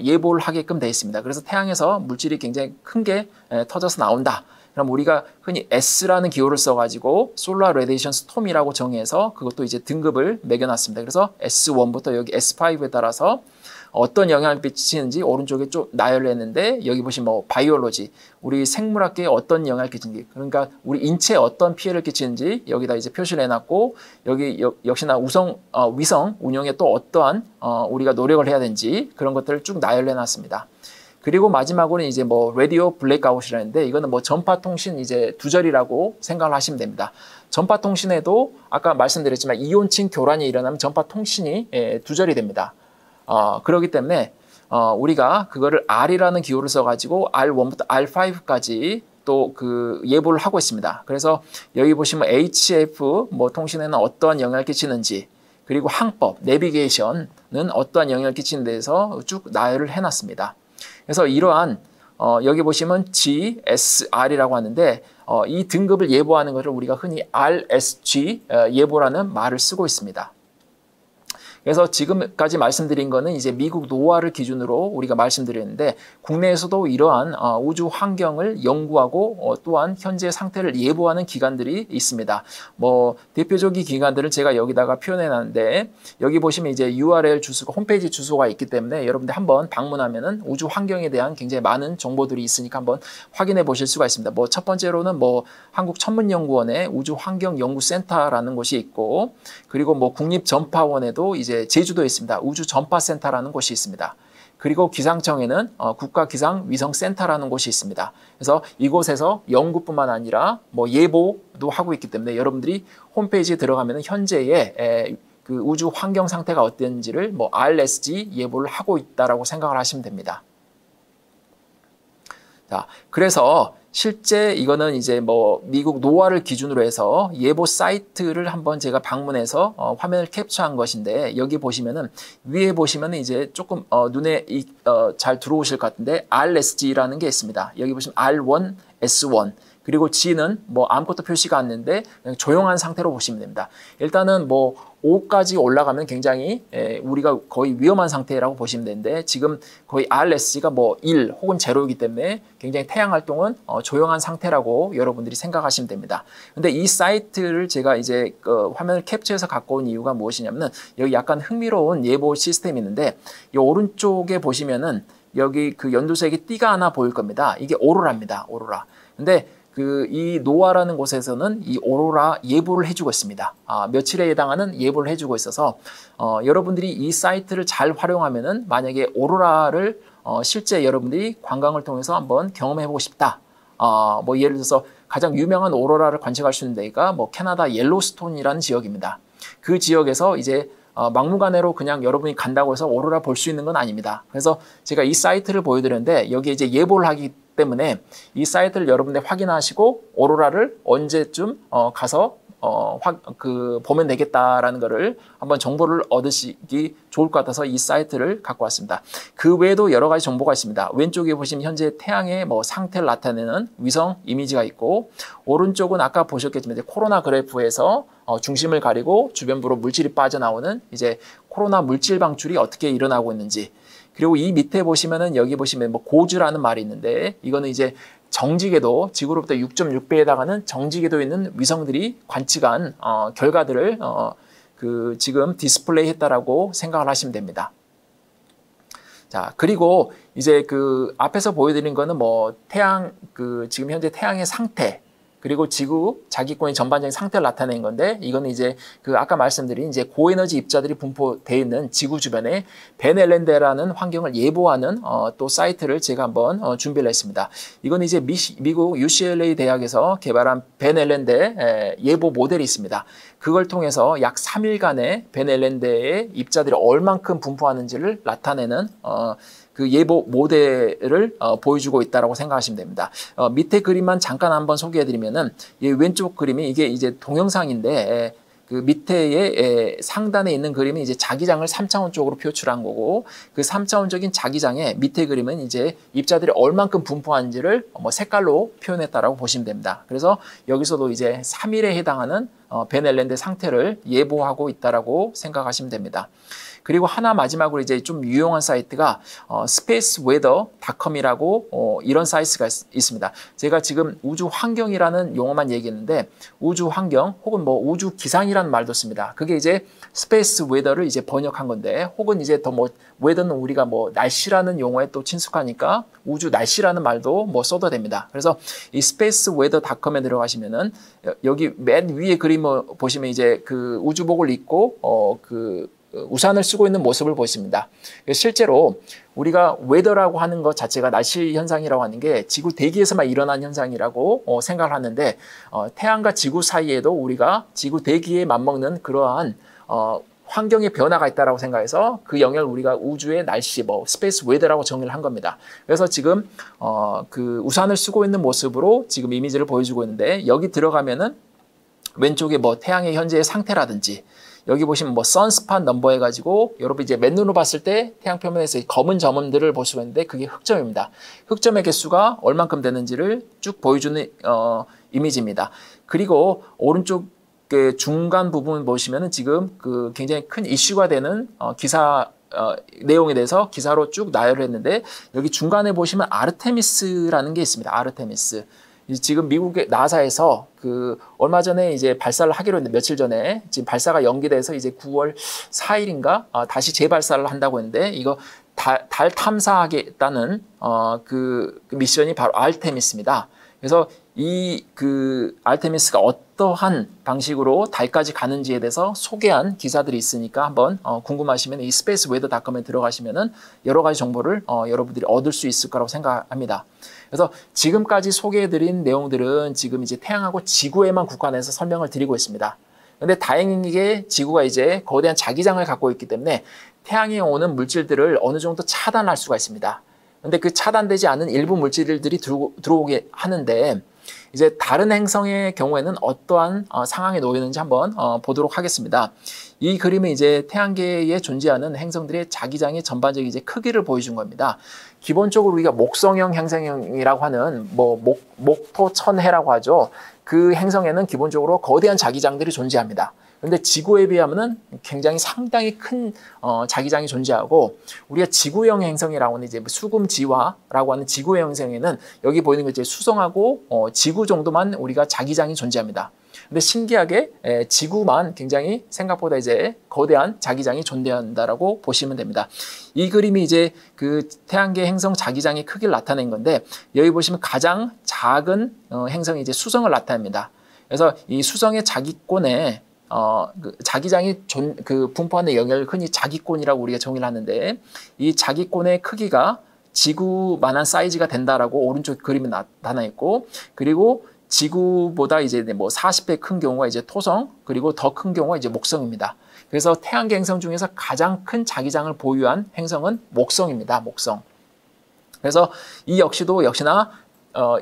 예보를 하게끔 되어 있습니다. 그래서 태양에서 물질이 굉장히 큰 게 터져서 나온다. 그럼 우리가 흔히 S라는 기호를 써가지고 솔라 레디에이션 스톰이라고 정의해서 그것도 이제 등급을 매겨놨습니다. 그래서 S1부터 여기 S5에 따라서 어떤 영향을 끼치는지 오른쪽에 좀 나열을 했는데, 여기 보시면 뭐 바이올로지, 우리 생물학계에 어떤 영향을 끼치는지, 그러니까 우리 인체에 어떤 피해를 끼치는지 여기다 이제 표시를 해놨고, 여기 역시나 위성 운영에 또 어떠한 우리가 노력을 해야 되는지 그런 것들을 쭉 나열을 해놨습니다. 그리고 마지막으로는 이제 뭐 라디오 블랙아웃이라는데, 이거는 뭐 전파 통신 이제 두절이라고 생각을 하시면 됩니다. 전파 통신에도 아까 말씀드렸지만 이온층 교란이 일어나면 전파 통신이 두절이 됩니다. 그렇기 때문에 우리가 그거를 R이라는 기호를 써가지고 R1부터 R5까지 또 그 예보를 하고 있습니다. 그래서 여기 보시면 HF 뭐 통신에는 어떠한 영향을 끼치는지, 그리고 항법, 내비게이션은 어떠한 영향을 끼치는 데에서 쭉 나열을 해놨습니다. 그래서 이러한 여기 보시면 GSR이라고 하는데, 이 등급을 예보하는 것을 우리가 흔히 RSG 예보라는 말을 쓰고 있습니다. 그래서 지금까지 말씀드린 거는 이제 미국 노아를 기준으로 우리가 말씀드렸는데, 국내에서도 이러한 우주 환경을 연구하고 또한 현재 상태를 예보하는 기관들이 있습니다. 뭐 대표적인 기관들을 제가 여기다가 표현해 놨는데, 여기 보시면 이제 URL 주소가, 홈페이지 주소가 있기 때문에 여러분들 한번 방문하면은 우주 환경에 대한 굉장히 많은 정보들이 있으니까 한번 확인해 보실 수가 있습니다. 뭐 첫 번째로는 뭐 한국천문연구원의 우주환경연구센터라는 곳이 있고, 그리고 뭐 국립전파원에도 이제 제주도에 있습니다. 우주전파센터라는 곳이 있습니다. 그리고 기상청에는 국가기상위성센터라는 곳이 있습니다. 그래서 이곳에서 연구뿐만 아니라 뭐 예보도 하고 있기 때문에 여러분들이 홈페이지에 들어가면 현재의 그 우주 환경 상태가 어땠는지를 뭐 RSG 예보를 하고 있다라고 생각을 하시면 됩니다. 자, 그래서 실제 이거는 이제 뭐 미국 노아를 기준으로 해서 예보 사이트를 한번 제가 방문해서 화면을 캡처한 것인데, 여기 보시면은 위에 보시면은 이제 조금 눈에 잘 들어오실 것 같은데 RSG라는 게 있습니다. 여기 보시면 R1, S1, 그리고 G는 뭐 아무것도 표시가 안 되는데 그냥 조용한 상태로 보시면 됩니다. 일단은 뭐 5까지 올라가면 굉장히 우리가 거의 위험한 상태라고 보시면 되는데, 지금 거의 RSG가 뭐 1 혹은 0이기 때문에 굉장히 태양 활동은 조용한 상태라고 여러분들이 생각하시면 됩니다. 근데 이 사이트를 제가 이제 화면을 캡처해서 갖고 온 이유가 무엇이냐면은, 여기 약간 흥미로운 예보 시스템이 있는데, 이 오른쪽에 보시면은 여기 그 연두색의 띠가 하나 보일 겁니다. 이게 오로라입니다. 오로라. 근데 이 노아라는 곳에서는 이 오로라 예보를 해주고 있습니다. 며칠에 해당하는 예보를 해주고 있어서 여러분들이 이 사이트를 잘 활용하면은 만약에 오로라를 실제 여러분들이 관광을 통해서 한번 경험해보고 싶다. 뭐 예를 들어서 가장 유명한 오로라를 관측할 수 있는 데가 뭐 캐나다 옐로스톤이라는 지역입니다. 그 지역에서 이제 막무가내로 그냥 여러분이 간다고 해서 오로라 볼 수 있는 건 아닙니다. 그래서 제가 이 사이트를 보여드렸는데 여기에 이제 예보를 하기 때문에 이 사이트를 여러분들 확인하시고 오로라를 언제쯤 가서 보면 되겠다라는 거를 한번 정보를 얻으시기 좋을 것 같아서 이 사이트를 갖고 왔습니다. 그 외에도 여러 가지 정보가 있습니다. 왼쪽에 보시면 현재 태양의 뭐 상태를 나타내는 위성 이미지가 있고, 오른쪽은 아까 보셨겠지만 이제 코로나 그래프에서 중심을 가리고 주변부로 물질이 빠져나오는 이제 코로나 물질 방출이 어떻게 일어나고 있는지, 그리고 이 밑에 보시면은 여기 보시면 뭐 고주라는 말이 있는데 이거는 이제 정지궤도, 지구로부터 6.6배에 해당하는 정지궤도에 있는 위성들이 관측한 결과들을 지금 디스플레이 했다라고 생각을 하시면 됩니다. 자, 그리고 이제 앞에서 보여드린 거는 뭐 지금 현재 태양의 상태, 그리고 지구 자기권의 전반적인 상태를 나타낸 건데, 이거는 이제 아까 말씀드린 이제 고에너지 입자들이 분포되어 있는 지구 주변에 벤 앨런대라는 환경을 예보하는 또 사이트를 제가 한번 준비를 했습니다. 이건 이제 미국 UCLA 대학에서 개발한 벤 앨런대 예보 모델이 있습니다. 그걸 통해서 약 3일간의 벤 앨런대의 입자들이 얼만큼 분포하는지를 나타내는 그 예보 모델을 보여주고 있다고 생각하시면 됩니다. 밑에 그림만 잠깐 한번 소개해드리면은, 이 왼쪽 그림이 이게 이제 동영상인데, 그 밑에의 상단에 있는 그림이 이제 자기장을 3차원적으로 표출한 거고, 그 3차원적인 자기장의 밑에 그림은 이제 입자들이 얼만큼 분포하는지를 뭐 색깔로 표현했다라고 보시면 됩니다. 그래서 여기서도 이제 3일에 해당하는 벤 앨런대 상태를 예보하고 있다라고 생각하시면 됩니다. 그리고 하나 마지막으로 이제 좀 유용한 사이트가 spaceweather.com이라고 이런 사이트가 있습니다. 제가 지금 우주 환경이라는 용어만 얘기했는데, 우주 환경 혹은 뭐 우주 기상이라는 말도 씁니다. 그게 이제 space weather를 이제 번역한 건데, 혹은 이제 더 뭐 weather는 우리가 뭐 날씨라는 용어에 또 친숙하니까 우주 날씨라는 말도 뭐 써도 됩니다. 그래서 이 spaceweather.com에 들어가시면은 여기 맨 위에 그림을 보시면 이제 우주복을 입고 우산을 쓰고 있는 모습을 보십니다. 실제로 우리가 웨더라고 하는 것 자체가 날씨 현상이라고 하는 게 지구 대기에서만 일어난 현상이라고 생각을 하는데, 태양과 지구 사이에도 우리가 지구 대기에 맞먹는 그러한 환경의 변화가 있다라고 생각해서 그 영역을 우리가 우주의 날씨, 스페이스 웨더라고 정의를 한 겁니다. 그래서 지금 우산을 쓰고 있는 모습으로 지금 이미지를 보여주고 있는데, 여기 들어가면은 왼쪽에 뭐 태양의 현재의 상태라든지, 여기 보시면 뭐 선스팟 넘버 해가지고 여러분 이제 맨눈으로 봤을 때 태양 표면에서 검은 점들을 볼 수가 있는데 그게 흑점입니다. 흑점의 개수가 얼만큼 되는지를 쭉 보여주는 이미지입니다. 그리고 오른쪽 중간 부분 보시면은 지금 굉장히 큰 이슈가 되는 기사 내용에 대해서 기사로 쭉 나열을 했는데, 여기 중간에 보시면 아르테미스라는 게 있습니다. 아르테미스. 지금 미국의 나사에서 얼마 전에 이제 발사를 하기로 했는데, 며칠 전에 지금 발사가 연기돼서 이제 9월 4일인가 다시 재발사를 한다고 했는데, 이거 달 탐사하겠다는 미션이 바로 아르테미스입니다. 그래서 이 아르테미스가 어떠한 방식으로 달까지 가는지에 대해서 소개한 기사들이 있으니까 한번 궁금하시면 이 spaceweather.com에 들어가시면은 여러 가지 정보를 여러분들이 얻을 수 있을 거라고 생각합니다. 그래서 지금까지 소개해드린 내용들은 지금 이제 태양하고 지구에만 국한해서 설명을 드리고 있습니다. 그런데 다행히게 지구가 이제 거대한 자기장을 갖고 있기 때문에 태양에 오는 물질들을 어느 정도 차단할 수가 있습니다. 그런데 그 차단되지 않은 일부 물질들이 들어오게 하는데, 이제 다른 행성의 경우에는 어떠한 상황에 놓이는지 한번 보도록 하겠습니다. 이 그림은 이제 태양계에 존재하는 행성들의 자기장의 전반적인 이제 크기를 보여준 겁니다. 기본적으로 우리가 목성형 행성이라고 하는 목토천해라고 하죠. 그 행성에는 기본적으로 거대한 자기장들이 존재합니다. 그런데 지구에 비하면은 굉장히 상당히 큰 자기장이 존재하고, 우리가 지구형 행성이라고 하는 이제 수금지화라고 하는 지구형 행성에는 여기 보이는 게 이제 수성하고 지구 정도만 우리가 자기장이 존재합니다. 근데 신기하게 지구만 굉장히 생각보다 이제 거대한 자기장이 존재한다라고 보시면 됩니다. 이 그림이 이제 그 태양계 행성 자기장의 크기를 나타낸 건데, 여기 보시면 가장 작은 행성이 이제 수성을 나타냅니다. 그래서 이 수성의 자기권에 그 자기장이 분포하는 영역을 흔히 자기권이라고 우리가 정의를 하는데, 이 자기권의 크기가 지구만한 사이즈가 된다라고 오른쪽 그림에 나타나 있고, 그리고 지구보다 이제 뭐 40배 큰 경우가 이제 토성, 그리고 더 큰 경우가 이제 목성입니다. 그래서 태양계 행성 중에서 가장 큰 자기장을 보유한 행성은 목성입니다. 목성. 그래서 이 역시나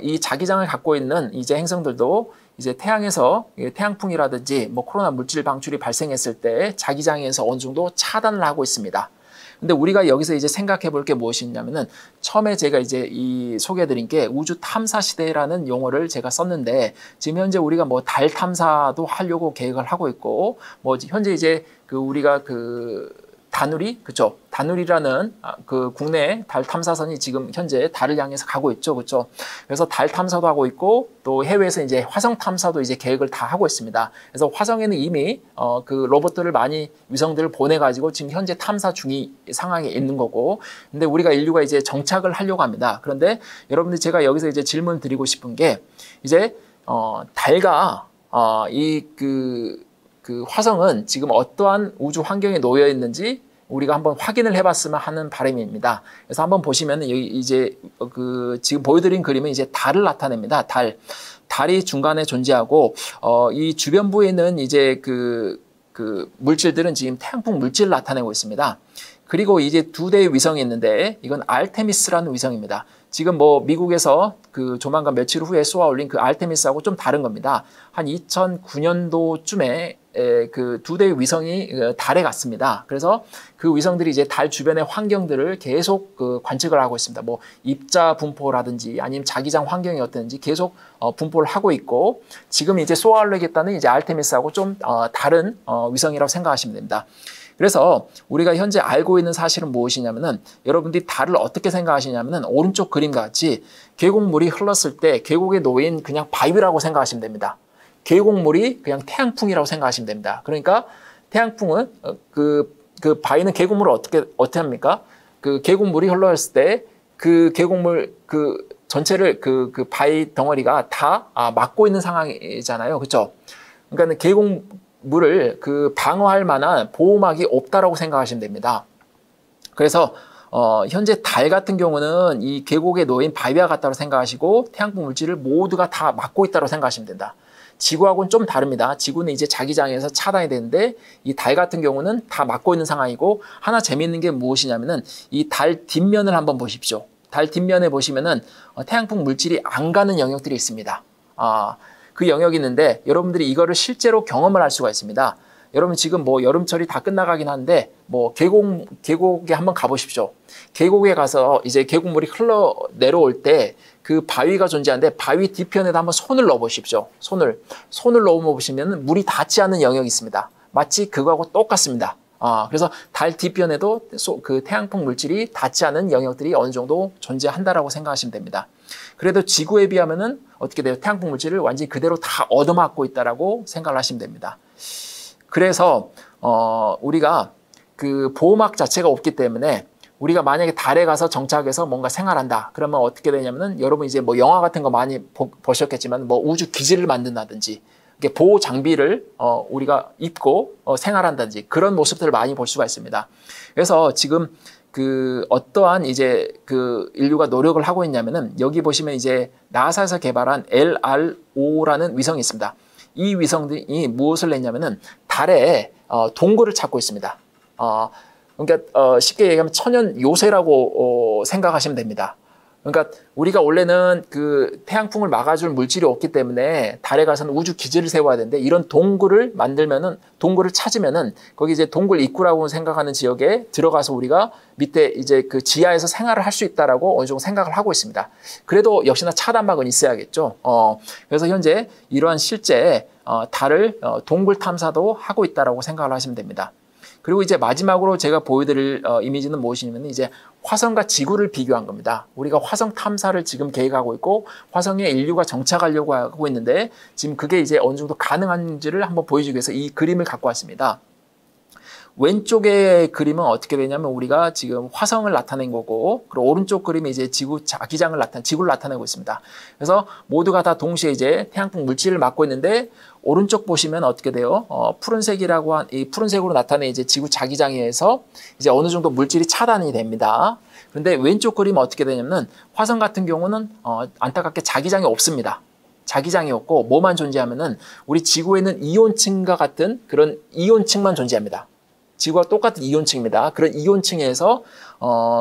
이 자기장을 갖고 있는 이제 행성들도 이제 태양에서 태양풍이라든지 뭐 코로나 물질 방출이 발생했을 때 자기장에서 어느 정도 차단을 하고 있습니다. 근데 우리가 여기서 이제 생각해 볼 게 무엇이냐면은, 처음에 제가 이제 이 소개해드린 게 우주 탐사 시대라는 용어를 제가 썼는데, 지금 현재 우리가 뭐 달 탐사도 하려고 계획을 하고 있고, 뭐 현재 이제 우리가 다누리, 그죠? 다누리라는 그 국내 달 탐사선이 지금 현재 달을 향해서 가고 있죠, 그죠? 그래서 달 탐사도 하고 있고, 또 해외에서 이제 화성 탐사도 이제 계획을 다 하고 있습니다. 그래서 화성에는 이미 그 로봇들을 많이, 위성들을 보내가지고 지금 현재 탐사 중이 상황에 있는 거고, 근데 우리가 인류가 이제 정착을 하려고 합니다. 그런데 여러분들, 제가 여기서 이제 질문 드리고 싶은 게, 이제 달과 그 화성은 지금 어떠한 우주 환경에 놓여 있는지 우리가 한번 확인을 해봤으면 하는 바람입니다. 그래서 한번 보시면 여기 이제 지금 보여드린 그림은 이제 달을 나타냅니다. 달이 중간에 존재하고 이 주변부에 있는 이제 그 물질들은 지금 태양풍 물질을 나타내고 있습니다. 그리고 이제 두 대의 위성이 있는데, 이건 알테미스라는 위성입니다. 지금 뭐 미국에서 조만간 며칠 후에 쏘아 올린 그 알테미스하고 좀 다른 겁니다. 한 2009년도쯤에 그 두 대의 위성이 달에 갔습니다. 그래서 그 위성들이 이제 달 주변의 환경들을 계속 관측을 하고 있습니다. 뭐 입자 분포라든지 아니면 자기장 환경이 어떤지 계속 분포를 하고 있고, 지금 이제 쏘아 올리겠다는 이제 알테미스하고 좀 다른 위성이라고 생각하시면 됩니다. 그래서 우리가 현재 알고 있는 사실은 무엇이냐면은, 여러분들이 달을 어떻게 생각하시냐면은, 오른쪽 그림과 같이 계곡물이 흘렀을 때 계곡에 놓인 그냥 바위라고 생각하시면 됩니다. 계곡물이 그냥 태양풍이라고 생각하시면 됩니다. 그러니까 태양풍은 그 바위는 계곡물을 어떻게 합니까? 그 계곡물이 흘러갔을 때 그 계곡물 전체를 그 바위 덩어리가 다 막고 있는 상황이잖아요. 그렇죠? 그러니까 계곡물을 방어할 만한 보호막이 없다라고 생각하시면 됩니다. 그래서 현재 달 같은 경우는 이 계곡에 놓인 바위와 같다고 생각하시고, 태양풍 물질을 모두가 다 막고 있다고 생각하시면 된다. 지구하고는 좀 다릅니다. 지구는 이제 자기장에서 차단이 되는데, 이 달 같은 경우는 다 막고 있는 상황이고, 하나 재미있는 게 무엇이냐면은, 이 달 뒷면을 한번 보십시오. 달 뒷면에 보시면은 태양풍 물질이 안 가는 영역들이 있습니다. 그 영역이 있는데, 여러분들이 이거를 실제로 경험을 할 수가 있습니다. 여러분 지금 뭐 여름철이 다 끝나가긴 한데, 뭐 계곡에 한번 가보십시오. 계곡에 가서 이제 계곡물이 흘러 내려올 때 그 바위가 존재하는데, 바위 뒤편에다 한번 손을 넣어 보십시오. 손을 넣어 보시면 물이 닿지 않는 영역이 있습니다. 마치 그거하고 똑같습니다. 그래서 달 뒤편에도 그 태양풍 물질이 닿지 않은 영역들이 어느 정도 존재한다라고 생각하시면 됩니다. 그래도 지구에 비하면은 어떻게 돼요? 태양풍 물질을 완전히 그대로 다 얻어맞고 있다라고 생각을 하시면 됩니다. 그래서 우리가 그 보호막 자체가 없기 때문에, 우리가 만약에 달에 가서 정착해서 뭔가 생활한다, 그러면 어떻게 되냐면은, 여러분 이제 뭐 영화 같은 거 많이 보셨겠지만, 뭐 우주 기지를 만든다든지, 보호 장비를 우리가 입고 생활한다든지, 그런 모습들을 많이 볼 수가 있습니다. 그래서 지금 어떠한 이제 인류가 노력을 하고 있냐면은, 여기 보시면 이제 나사에서 개발한 LRO라는 위성이 있습니다. 이 위성들이 무엇을 했냐면은, 달에 동굴을 찾고 있습니다. 그러니까 쉽게 얘기하면 천연 요새라고 생각하시면 됩니다. 그러니까 우리가 원래는 그 태양풍을 막아줄 물질이 없기 때문에 달에 가서는 우주 기지를 세워야 되는데, 이런 동굴을 찾으면은 거기 이제 동굴 입구라고 생각하는 지역에 들어가서 우리가 밑에 이제 그 지하에서 생활을 할 수 있다라고 어느 정도 생각을 하고 있습니다. 그래도 역시나 차단막은 있어야겠죠. 그래서 현재 이러한 실제 달을 동굴 탐사도 하고 있다라고 생각을 하시면 됩니다. 그리고 이제 마지막으로 제가 보여드릴 이미지는 무엇이냐면 이제 화성과 지구를 비교한 겁니다. 우리가 화성 탐사를 지금 계획하고 있고 화성에 인류가 정착하려고 하고 있는데 지금 그게 이제 어느 정도 가능한지를 한번 보여주기 위해서 이 그림을 갖고 왔습니다. 왼쪽의 그림은 어떻게 되냐면 우리가 지금 화성을 나타낸 거고, 그리고 오른쪽 그림이 이제 지구를 나타내고 있습니다. 그래서 모두가 다 동시에 이제 태양풍 물질을 맡고 있는데 오른쪽 보시면 어떻게 돼요? 이 푸른색으로 나타낸 이제 지구 자기장에서 이제 어느 정도 물질이 차단이 됩니다. 그런데 왼쪽 그림은 어떻게 되냐면 화성 같은 경우는 안타깝게 자기장이 없습니다. 자기장이 없고 뭐만 존재하면은 우리 지구에는 이온층과 같은 그런 이온층만 존재합니다. 지구와 똑같은 이온층입니다. 그런 이온층에서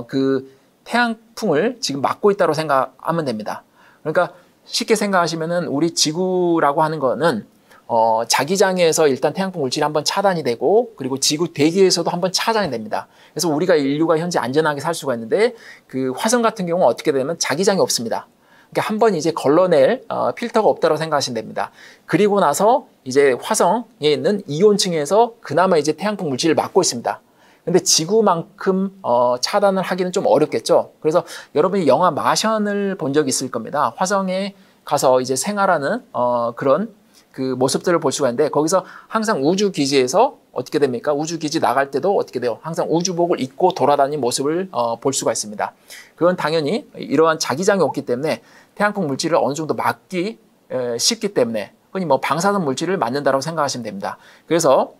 그 태양풍을 지금 막고 있다고 생각하면 됩니다. 그러니까 쉽게 생각하시면은 우리 지구라고 하는 거는 자기장에서 일단 태양풍 물질이 한번 차단이 되고 그리고 지구 대기에서도 한번 차단이 됩니다. 그래서 우리가 인류가 현재 안전하게 살 수가 있는데 그 화성 같은 경우는 어떻게 되면 자기장이 없습니다. 그러니까 한번 이제 걸러낼 필터가 없다고 생각하시면 됩니다. 그리고 나서 이제 화성에 있는 이온층에서 그나마 이제 태양풍 물질을 막고 있습니다. 근데 지구만큼 차단을 하기는 좀 어렵겠죠. 그래서 여러분이 영화 마션을 본 적이 있을 겁니다. 화성에 가서 이제 생활하는 그런 그 모습들을 볼 수가 있는데 거기서 항상 우주기지에서 어떻게 됩니까? 우주기지 나갈 때도 어떻게 돼요? 항상 우주복을 입고 돌아다니는 모습을 볼 수가 있습니다. 그건 당연히 이러한 자기장이 없기 때문에 태양풍 물질을 어느 정도 막기 쉽기 때문에 흔히 뭐 방사선 물질을 맞는다고 생각하시면 됩니다. 그래서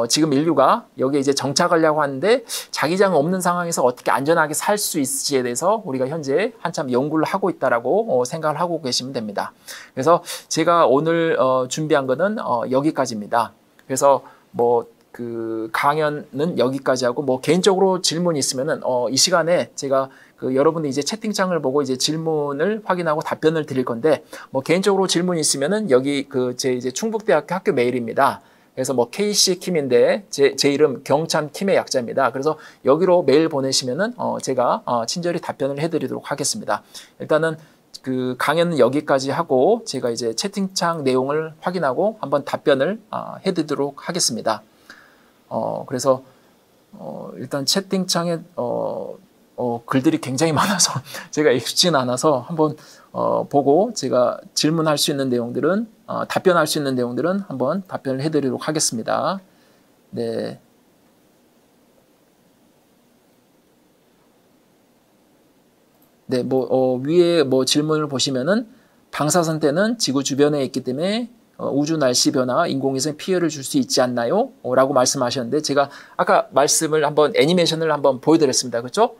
지금 인류가 여기에 이제 정착하려고 하는데 자기장 없는 상황에서 어떻게 안전하게 살 수 있을지에 대해서 우리가 현재 한참 연구를 하고 있다라고 생각을 하고 계시면 됩니다. 그래서 제가 오늘 준비한 거는 여기까지입니다. 그래서 뭐 그 강연은 여기까지 하고 뭐 개인적으로 질문이 있으면은 이 시간에 제가 그 여러분이 이제 채팅창을 보고 이제 질문을 확인하고 답변을 드릴 건데 뭐 개인적으로 질문이 있으면은 여기 그 제 이제 충북대학교 학교 메일입니다. 그래서 뭐 KC 킴인데 제 이름 경찬 킴의 약자입니다. 그래서 여기로 메일 보내시면은 제가 친절히 답변을 해드리도록 하겠습니다. 일단은 그 강연은 여기까지 하고 제가 이제 채팅창 내용을 확인하고 한번 답변을 해드리도록 하겠습니다. 그래서 일단 채팅창에 글들이 굉장히 많아서 제가 읽지는 않아서 한번 보고 제가 질문할 수 있는 내용들은 답변할 수 있는 내용들은 한번 답변을 해드리도록 하겠습니다. 네. 네, 뭐 위에 뭐 질문을 보시면은 방사선 때는 지구 주변에 있기 때문에 우주 날씨 변화, 인공위성 피해를 줄 수 있지 않나요? 라고 말씀하셨는데 제가 아까 말씀을 한번 애니메이션을 한번 보여드렸습니다. 그렇죠?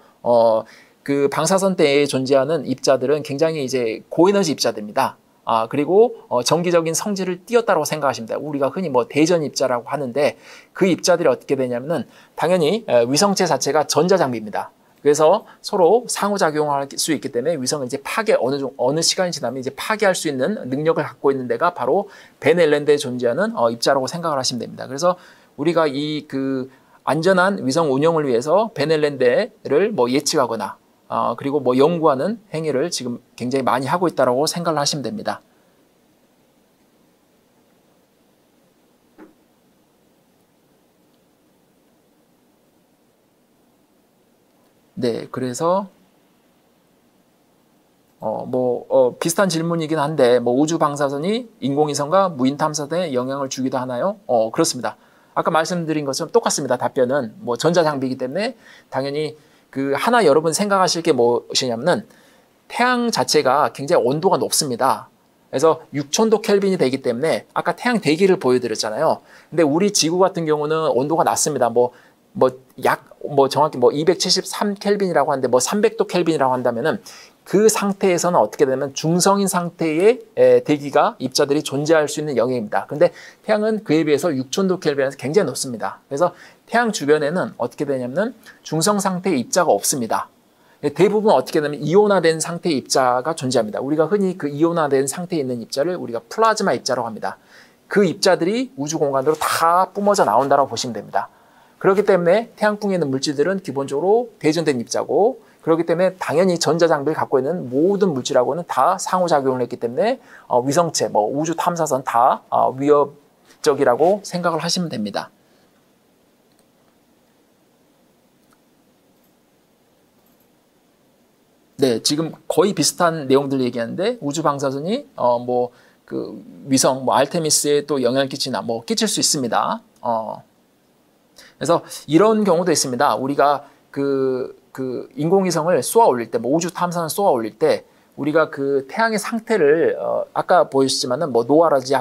그 방사선 때에 존재하는 입자들은 굉장히 이제 고에너지 입자들입니다. 그리고 정기적인 성질을 띄었다고 생각하십니다. 우리가 흔히 뭐 대전 입자라고 하는데 그 입자들이 어떻게 되냐면은 당연히 위성체 자체가 전자장비입니다. 그래서 서로 상호작용할 수 있기 때문에 위성을 이제 어느 시간이 지나면 이제 파괴할 수 있는 능력을 갖고 있는 데가 바로 벤 엘렌드에 존재하는 입자라고 생각을 하시면 됩니다. 그래서 우리가 이 그 안전한 위성 운영을 위해서 벤 엘렌드를 뭐 예측하거나 그리고 뭐 연구하는 행위를 지금 굉장히 많이 하고 있다고 생각을 하시면 됩니다. 네, 그래서 비슷한 질문이긴 한데 뭐 우주 방사선이 인공위성과 무인 탐사대에 영향을 주기도 하나요? 그렇습니다. 아까 말씀드린 것처럼 똑같습니다. 답변은 뭐 전자장비이기 때문에 당연히 그 하나 여러분 생각하실 게 무엇이냐면은 태양 자체가 굉장히 온도가 높습니다. 그래서 6000도 켈빈이 되기 때문에 아까 태양 대기를 보여드렸잖아요. 근데 우리 지구 같은 경우는 온도가 낮습니다. 정확히 273 켈빈이라고 하는데 300도 켈빈이라고 한다면은 그 상태에서는 어떻게 되면 중성인 상태의 대기가 입자들이 존재할 수 있는 영역입니다. 근데 태양은 그에 비해서 6000도 켈빈에서 굉장히 높습니다. 그래서 태양 주변에는 어떻게 되냐면 중성 상태의 입자가 없습니다. 대부분 어떻게 되냐면 이온화된 상태의 입자가 존재합니다. 우리가 흔히 그 이온화된 상태에 있는 입자를 우리가 플라즈마 입자라고 합니다. 그 입자들이 우주 공간으로 다 뿜어져 나온다고 보시면 됩니다. 그렇기 때문에 태양풍에 있는 물질들은 기본적으로 대전된 입자고 그렇기 때문에 당연히 전자장비를 갖고 있는 모든 물질하고는 다 상호작용을 했기 때문에 위성체, 우주 탐사선 다 위협적이라고 생각을 하시면 됩니다. 네, 지금 거의 비슷한 내용들 얘기하는데 우주 방사선이 뭐 그 위성 뭐 아르테미스에 또 영향을 끼치나 뭐 끼칠 수 있습니다. 그래서 이런 경우도 있습니다. 우리가 그 인공위성을 쏘아 올릴 때, 뭐 우주 탐사선 쏘아 올릴 때 우리가 그 태양의 상태를 아까 보여주셨지만은 뭐 노아라든지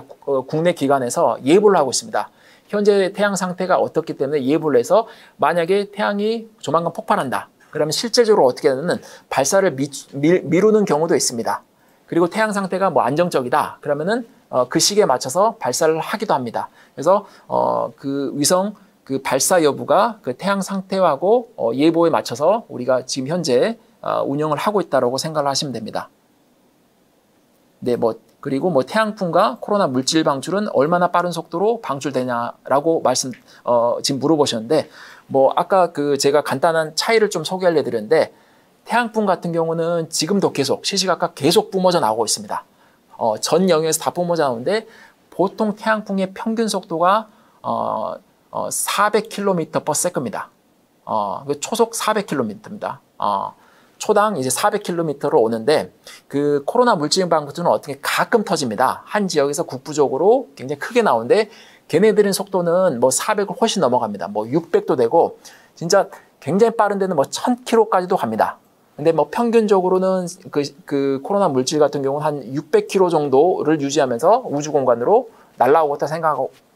국내 기관에서 예보를 하고 있습니다. 현재 태양 상태가 어떻기 때문에 예보를 해서 만약에 태양이 조만간 폭발한다. 그러면 실제적으로 어떻게 되냐면 발사를 미루는 경우도 있습니다. 그리고 태양 상태가 뭐 안정적이다. 그러면은 그 시기에 맞춰서 발사를 하기도 합니다. 그래서 그 위성 그 발사 여부가 그 태양 상태하고 예보에 맞춰서 우리가 지금 현재 운영을 하고 있다고 생각을 하시면 됩니다. 네, 뭐 그리고 뭐 태양풍과 코로나 물질 방출은 얼마나 빠른 속도로 방출되냐라고 지금 물어보셨는데, 뭐 아까 그 제가 간단한 차이를 좀 소개를 해드렸는데, 태양풍 같은 경우는 지금도 계속 시시각각 계속 뿜어져 나오고 있습니다. 전 영역에서 다 뿜어져 나오는데 보통 태양풍의 평균 속도가 400km/s입니다. 초속 400km입니다. 초당 이제 400km로 오는데 그 코로나 물질 방출은 어떻게 가끔 터집니다. 한 지역에서 국부적으로 굉장히 크게 나오는데 걔네들은 속도는 뭐 400을 훨씬 넘어갑니다. 뭐 600도 되고 진짜 굉장히 빠른 데는 뭐 1000km까지도 갑니다. 근데 뭐 평균적으로는 그 코로나 물질 같은 경우는 한 600km 정도를 유지하면서 우주 공간으로 날아오고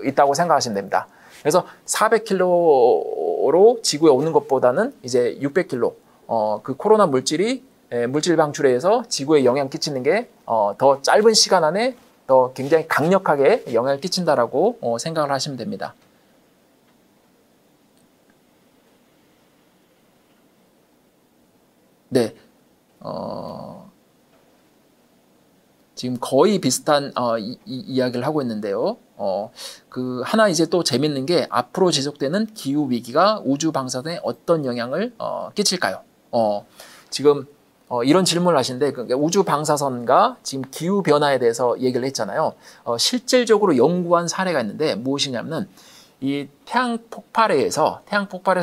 있다고 생각하시면 됩니다. 그래서 400km로 지구에 오는 것보다는 이제 600km 그 코로나 물질 방출에 의해서 지구에 영향 끼치는 게 더 짧은 시간 안에 더 굉장히 강력하게 영향을 끼친다라고 생각을 하시면 됩니다. 네, 지금 거의 비슷한 이야기를 하고 있는데요. 그 하나 이제 또 재밌는 게 앞으로 지속되는 기후 위기가 우주 방사선에 어떤 영향을 끼칠까요? 지금 이런 질문을 하시는데 우주 방사선과 지금 기후 변화에 대해서 얘기를 했잖아요. 실질적으로 연구한 사례가 있는데 무엇이냐면은 이 태양 폭발에서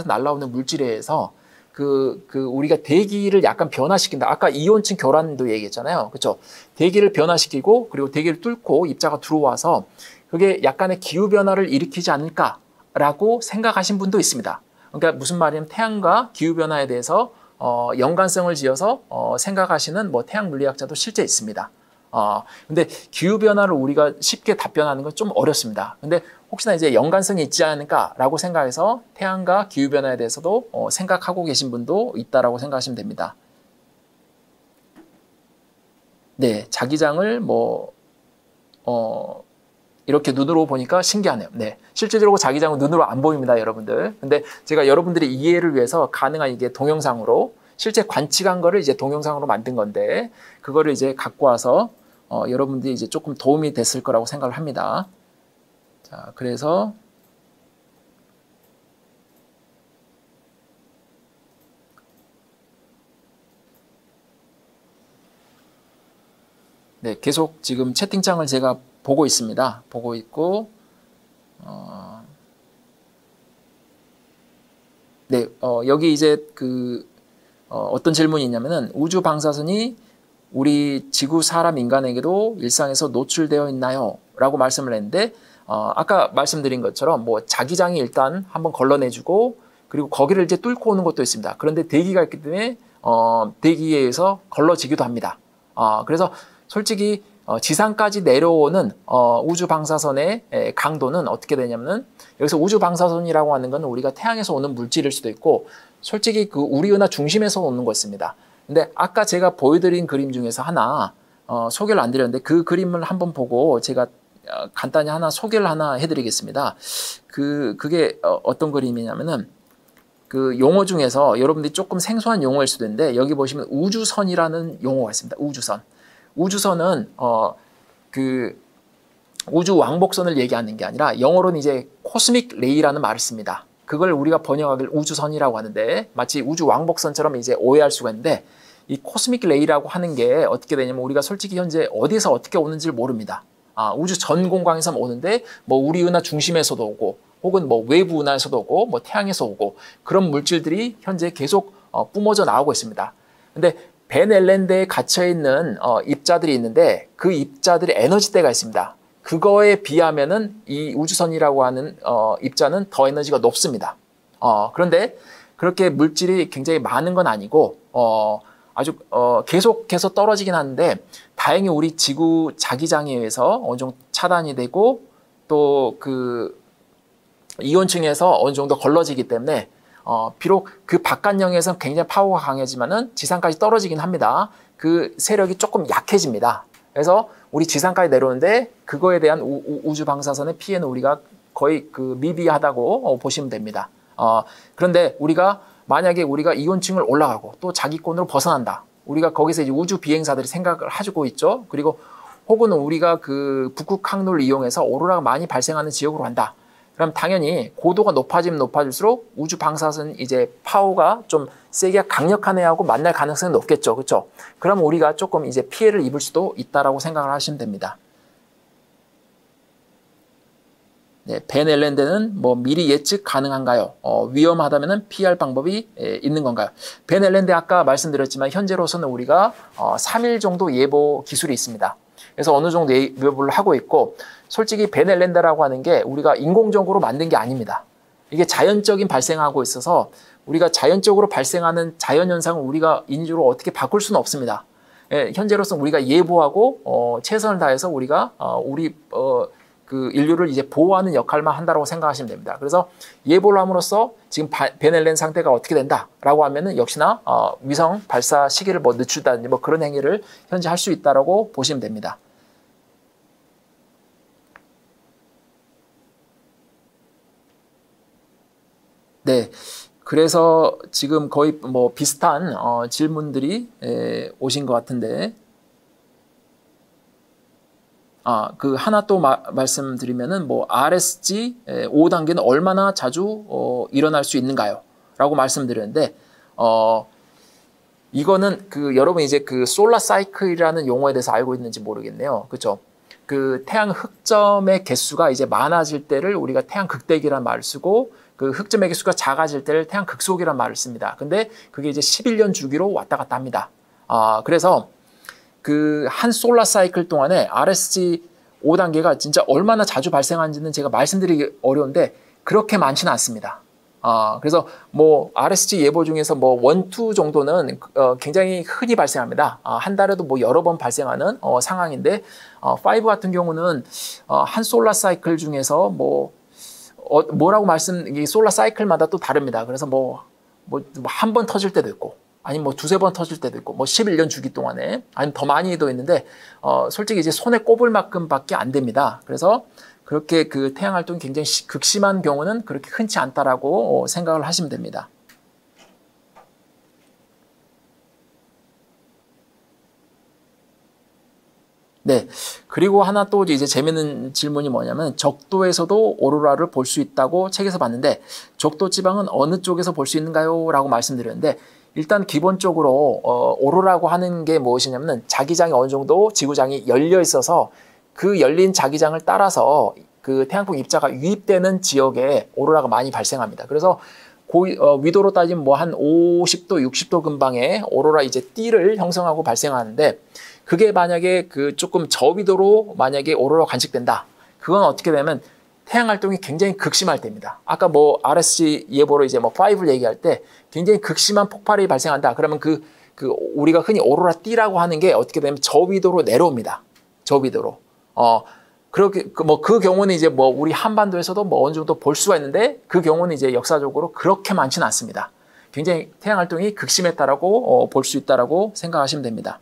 날아오는 물질에 의해서 우리가 대기를 약간 변화시킨다. 아까 이온층 교란도 얘기했잖아요. 그렇죠? 대기를 변화시키고 그리고 대기를 뚫고 입자가 들어와서 그게 약간의 기후 변화를 일으키지 않을까라고 생각하신 분도 있습니다. 그러니까 무슨 말이냐면 태양과 기후 변화에 대해서 연관성을 지어서 생각하시는 뭐 태양 물리학자도 실제 있습니다. 근데 기후 변화를 우리가 쉽게 답변하는 건 좀 어렵습니다. 근데 혹시나 이제 연관성이 있지 않을까라고 생각해서 태양과 기후 변화에 대해서도 생각하고 계신 분도 있다라고 생각하시면 됩니다. 네, 자기장을 이렇게 눈으로 보니까 신기하네요. 네, 실제적으로 자기장은 눈으로 안 보입니다, 여러분들. 근데 제가 여러분들의 이해를 위해서 가능한 이게 동영상으로 실제 관측한 거를 이제 동영상으로 만든 건데 그거를 이제 갖고 와서 여러분들이 이제 조금 도움이 됐을 거라고 생각을 합니다. 자, 그래서 네, 계속 지금 채팅창을 제가 보고 있습니다. 보고 있고 네, 여기 이제 어떤 질문이 있냐면은 우주 방사선이 우리 지구 사람 인간에게도 일상에서 노출되어 있나요? 라고 말씀을 했는데 아까 말씀드린 것처럼 뭐 자기장이 일단 한번 걸러내주고 그리고 거기를 이제 뚫고 오는 것도 있습니다. 그런데 대기가 있기 때문에 대기에 의해서 걸러지기도 합니다. 그래서 솔직히 지상까지 내려오는 우주 방사선의 강도는 어떻게 되냐면은 여기서 우주 방사선이라고 하는 건 우리가 태양에서 오는 물질일 수도 있고 솔직히 그 우리 은하 중심에서 오는 것입니다. 근데 아까 제가 보여드린 그림 중에서 하나 소개를 안 드렸는데 그 그림을 한번 보고 제가 간단히 하나 소개를 해드리겠습니다. 그게 어떤 그림이냐면은 그 용어 중에서 여러분들이 조금 생소한 용어일 수도 있는데 여기 보시면 우주선이라는 용어가 있습니다. 우주선은 그 우주 왕복선을 얘기하는 게 아니라 영어로는 이제 코스믹 레이라는 말을 씁니다. 그걸 우리가 번역하길 우주선이라고 하는데 마치 우주 왕복선처럼 이제 오해할 수가 있는데 이 코스믹 레이라고 하는 게 어떻게 되냐면 우리가 솔직히 현재 어디서 어떻게 오는지를 모릅니다. 우주 전 공간에서 오는데 뭐 우리 은하 중심에서도 오고 혹은 뭐 외부 은하에서도 오고 뭐 태양에서 오고 그런 물질들이 현재 계속 뿜어져 나오고 있습니다. 근데 벤 앨런대에 갇혀 있는 입자들이 있는데 그 입자들의 에너지대가 있습니다. 그거에 비하면은 이 우주선이라고 하는 입자는 더 에너지가 높습니다. 그런데 그렇게 물질이 굉장히 많은 건 아니고 아주 계속해서 떨어지긴 하는데 다행히 우리 지구 자기장에 의해서 어느 정도 차단이 되고 또 그 이온층에서 어느 정도 걸러지기 때문에 비록 그 바깥형에서는 굉장히 파워가 강해지만은 지상까지 떨어지긴 합니다. 그 세력이 조금 약해집니다. 그래서 우리 지상까지 내려오는데 그거에 대한 우주 방사선의 피해는 우리가 거의 그 미비하다고 보시면 됩니다. 그런데 만약에 우리가 이온층을 올라가고 또 자기권으로 벗어난다. 우리가 거기서 이제 우주 비행사들이 생각을 하고 있죠. 그리고 혹은 우리가 그 북극 항로를 이용해서 오로라가 많이 발생하는 지역으로 간다. 그럼 당연히 고도가 높아지면 높아질수록 우주 방사선 이제 파워가 좀 세게 강력한 애하고 만날 가능성이 높겠죠. 그렇죠? 그럼 우리가 조금 이제 피해를 입을 수도 있다라고 생각을 하시면 됩니다. 네, 벤 앨런대는 뭐 미리 예측 가능한가요? 위험하다면 피할 방법이 있는 건가요? 벤 앨런대 아까 말씀드렸지만 현재로서는 우리가 3일 정도 예보 기술이 있습니다. 그래서 어느 정도 예보를 하고 있고 솔직히 벤 앨런대라고 하는 게 우리가 인공적으로 만든 게 아닙니다. 이게 자연적인 발생하고 있어서 우리가 자연적으로 발생하는 자연현상을 우리가 인주로 어떻게 바꿀 수는 없습니다. 현재로서는 우리가 예보하고 최선을 다해서 우리가 그 인류를 이제 보호하는 역할만 한다고 생각하시면 됩니다. 그래서 예보를 함으로써 지금 벤 앨런 상태가 어떻게 된다라고 하면은 역시나 위성 발사 시기를 뭐 늦추다든지 뭐 그런 행위를 현재 할 수 있다라고 보시면 됩니다. 네, 그래서 지금 거의 뭐 비슷한 질문들이 오신 것 같은데, 그 하나 또 말씀드리면은 뭐 RSG 5단계는 얼마나 자주 일어날 수 있는가요? 라고 말씀드렸는데, 이거는 그 여러분 이제 그 솔라 사이클이라는 용어에 대해서 알고 있는지 모르겠네요. 그렇죠? 그 태양 흑점의 개수가 이제 많아질 때를 우리가 태양 극대기란 말을 쓰고 그 흑점의 개수가 작아질 때를 태양 극소기란 말을 씁니다. 근데 그게 이제 11년 주기로 왔다 갔다 합니다. 그래서 그 한 솔라 사이클 동안에 RSG 5단계가 진짜 얼마나 자주 발생하는지는 제가 말씀드리기 어려운데 그렇게 많지는 않습니다. 그래서 뭐 RSG 예보 중에서 뭐 1, 2 정도는 굉장히 흔히 발생합니다. 한 달에도 뭐 여러 번 발생하는 상황인데 5 같은 경우는 한 솔라 사이클 중에서 뭐라고 이 솔라 사이클마다 또 다릅니다. 그래서 한 번 터질 때도 있고 아니면 뭐 2, 3번 터질 때도 있고 뭐 11년 주기 동안에 아니면 더 많이도 있는데 솔직히 이제 손에 꼽을 만큼밖에 안 됩니다. 그래서 그렇게 그 태양 활동이 굉장히 극심한 경우는 그렇게 흔치 않다라고 생각을 하시면 됩니다. 네. 그리고 하나 또 이제 재미있는 질문이 뭐냐면 적도에서도 오로라를 볼 수 있다고 책에서 봤는데 적도 지방은 어느 쪽에서 볼 수 있는가요? 라고 말씀드렸는데 일단 기본적으로 오로라라고 하는 게 무엇이냐면 자기장이 어느 정도 지구장이 열려 있어서 그 열린 자기장을 따라서 그 태양풍 입자가 유입되는 지역에 오로라가 많이 발생합니다. 그래서 위도로 따지면 뭐 한 50도, 60도 근방에 오로라 이제 띠를 형성하고 발생하는데 그게 만약에 그 조금 저위도로 만약에 오로라 관측된다. 그건 어떻게 되면 태양 활동이 굉장히 극심할 때입니다. 아까 뭐 RSG 예보로 이제 뭐 5를 얘기할 때 굉장히 극심한 폭발이 발생한다. 그러면 그 우리가 흔히 오로라 띠라고 하는 게 어떻게 되면 저위도로 내려옵니다. 저위도로. 그렇게 그 경우는 이제 뭐 우리 한반도에서도 뭐 어느 정도 볼 수가 있는데 그 경우는 이제 역사적으로 그렇게 많지는 않습니다. 굉장히 태양 활동이 극심했다라고 볼 수 있다라고 생각하시면 됩니다.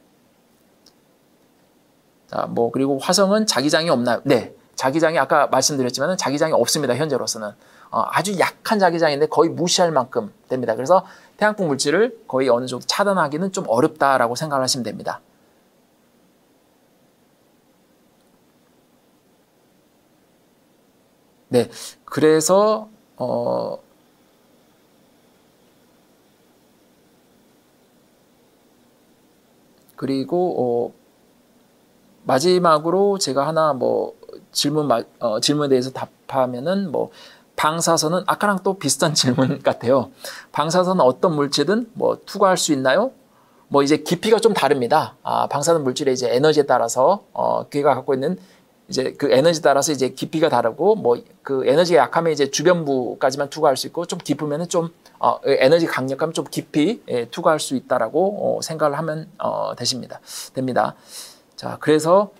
자, 뭐 그리고 화성은 자기장이 없나요? 네, 자기장이 아까 말씀드렸지만 자기장이 없습니다. 현재로서는 아주 약한 자기장인데 거의 무시할 만큼 됩니다. 그래서 태양풍 물질을 거의 어느 정도 차단하기는 좀 어렵다라고 생각을 하시면 됩니다. 네, 그래서 그리고 마지막으로 제가 하나 뭐 질문에 대해서 답하면은 뭐 방사선은 아까랑 또 비슷한 질문 같아요. 방사선은 어떤 물질은 뭐 투과할 수 있나요? 뭐 이제 깊이가 좀 다릅니다. 방사능 물질의 이제 에너지에 따라서 걔가 갖고 있는 이제 그 에너지 따라서 이제 깊이가 다르고 뭐 그 에너지가 약하면 이제 주변부까지만 투과할 수 있고 좀 깊으면은 좀 에너지 강력하면 좀 깊이 투과할 수 있다라고 생각을 하면 됩니다. 자, 그래서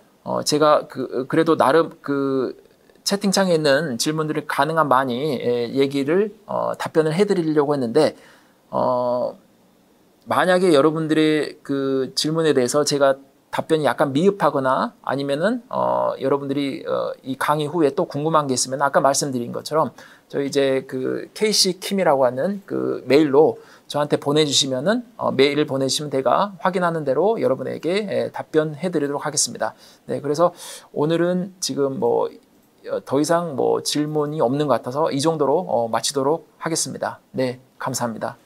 제가 그래도 나름 그 채팅창에 있는 질문들을 가능한 많이 얘기를 답변을 해드리려고 했는데 만약에 여러분들의 그 질문에 대해서 제가 답변이 약간 미흡하거나 아니면은 여러분들이 이 강의 후에 또 궁금한 게 있으면 아까 말씀드린 것처럼 저희 이제 그 KC킴이라고 하는 그 메일로 저한테 보내주시면은 메일을 보내주시면 제가 확인하는 대로 여러분에게 답변해 드리도록 하겠습니다. 네, 그래서 오늘은 지금 뭐 더 이상 뭐 질문이 없는 것 같아서 이 정도로 마치도록 하겠습니다. 네, 감사합니다.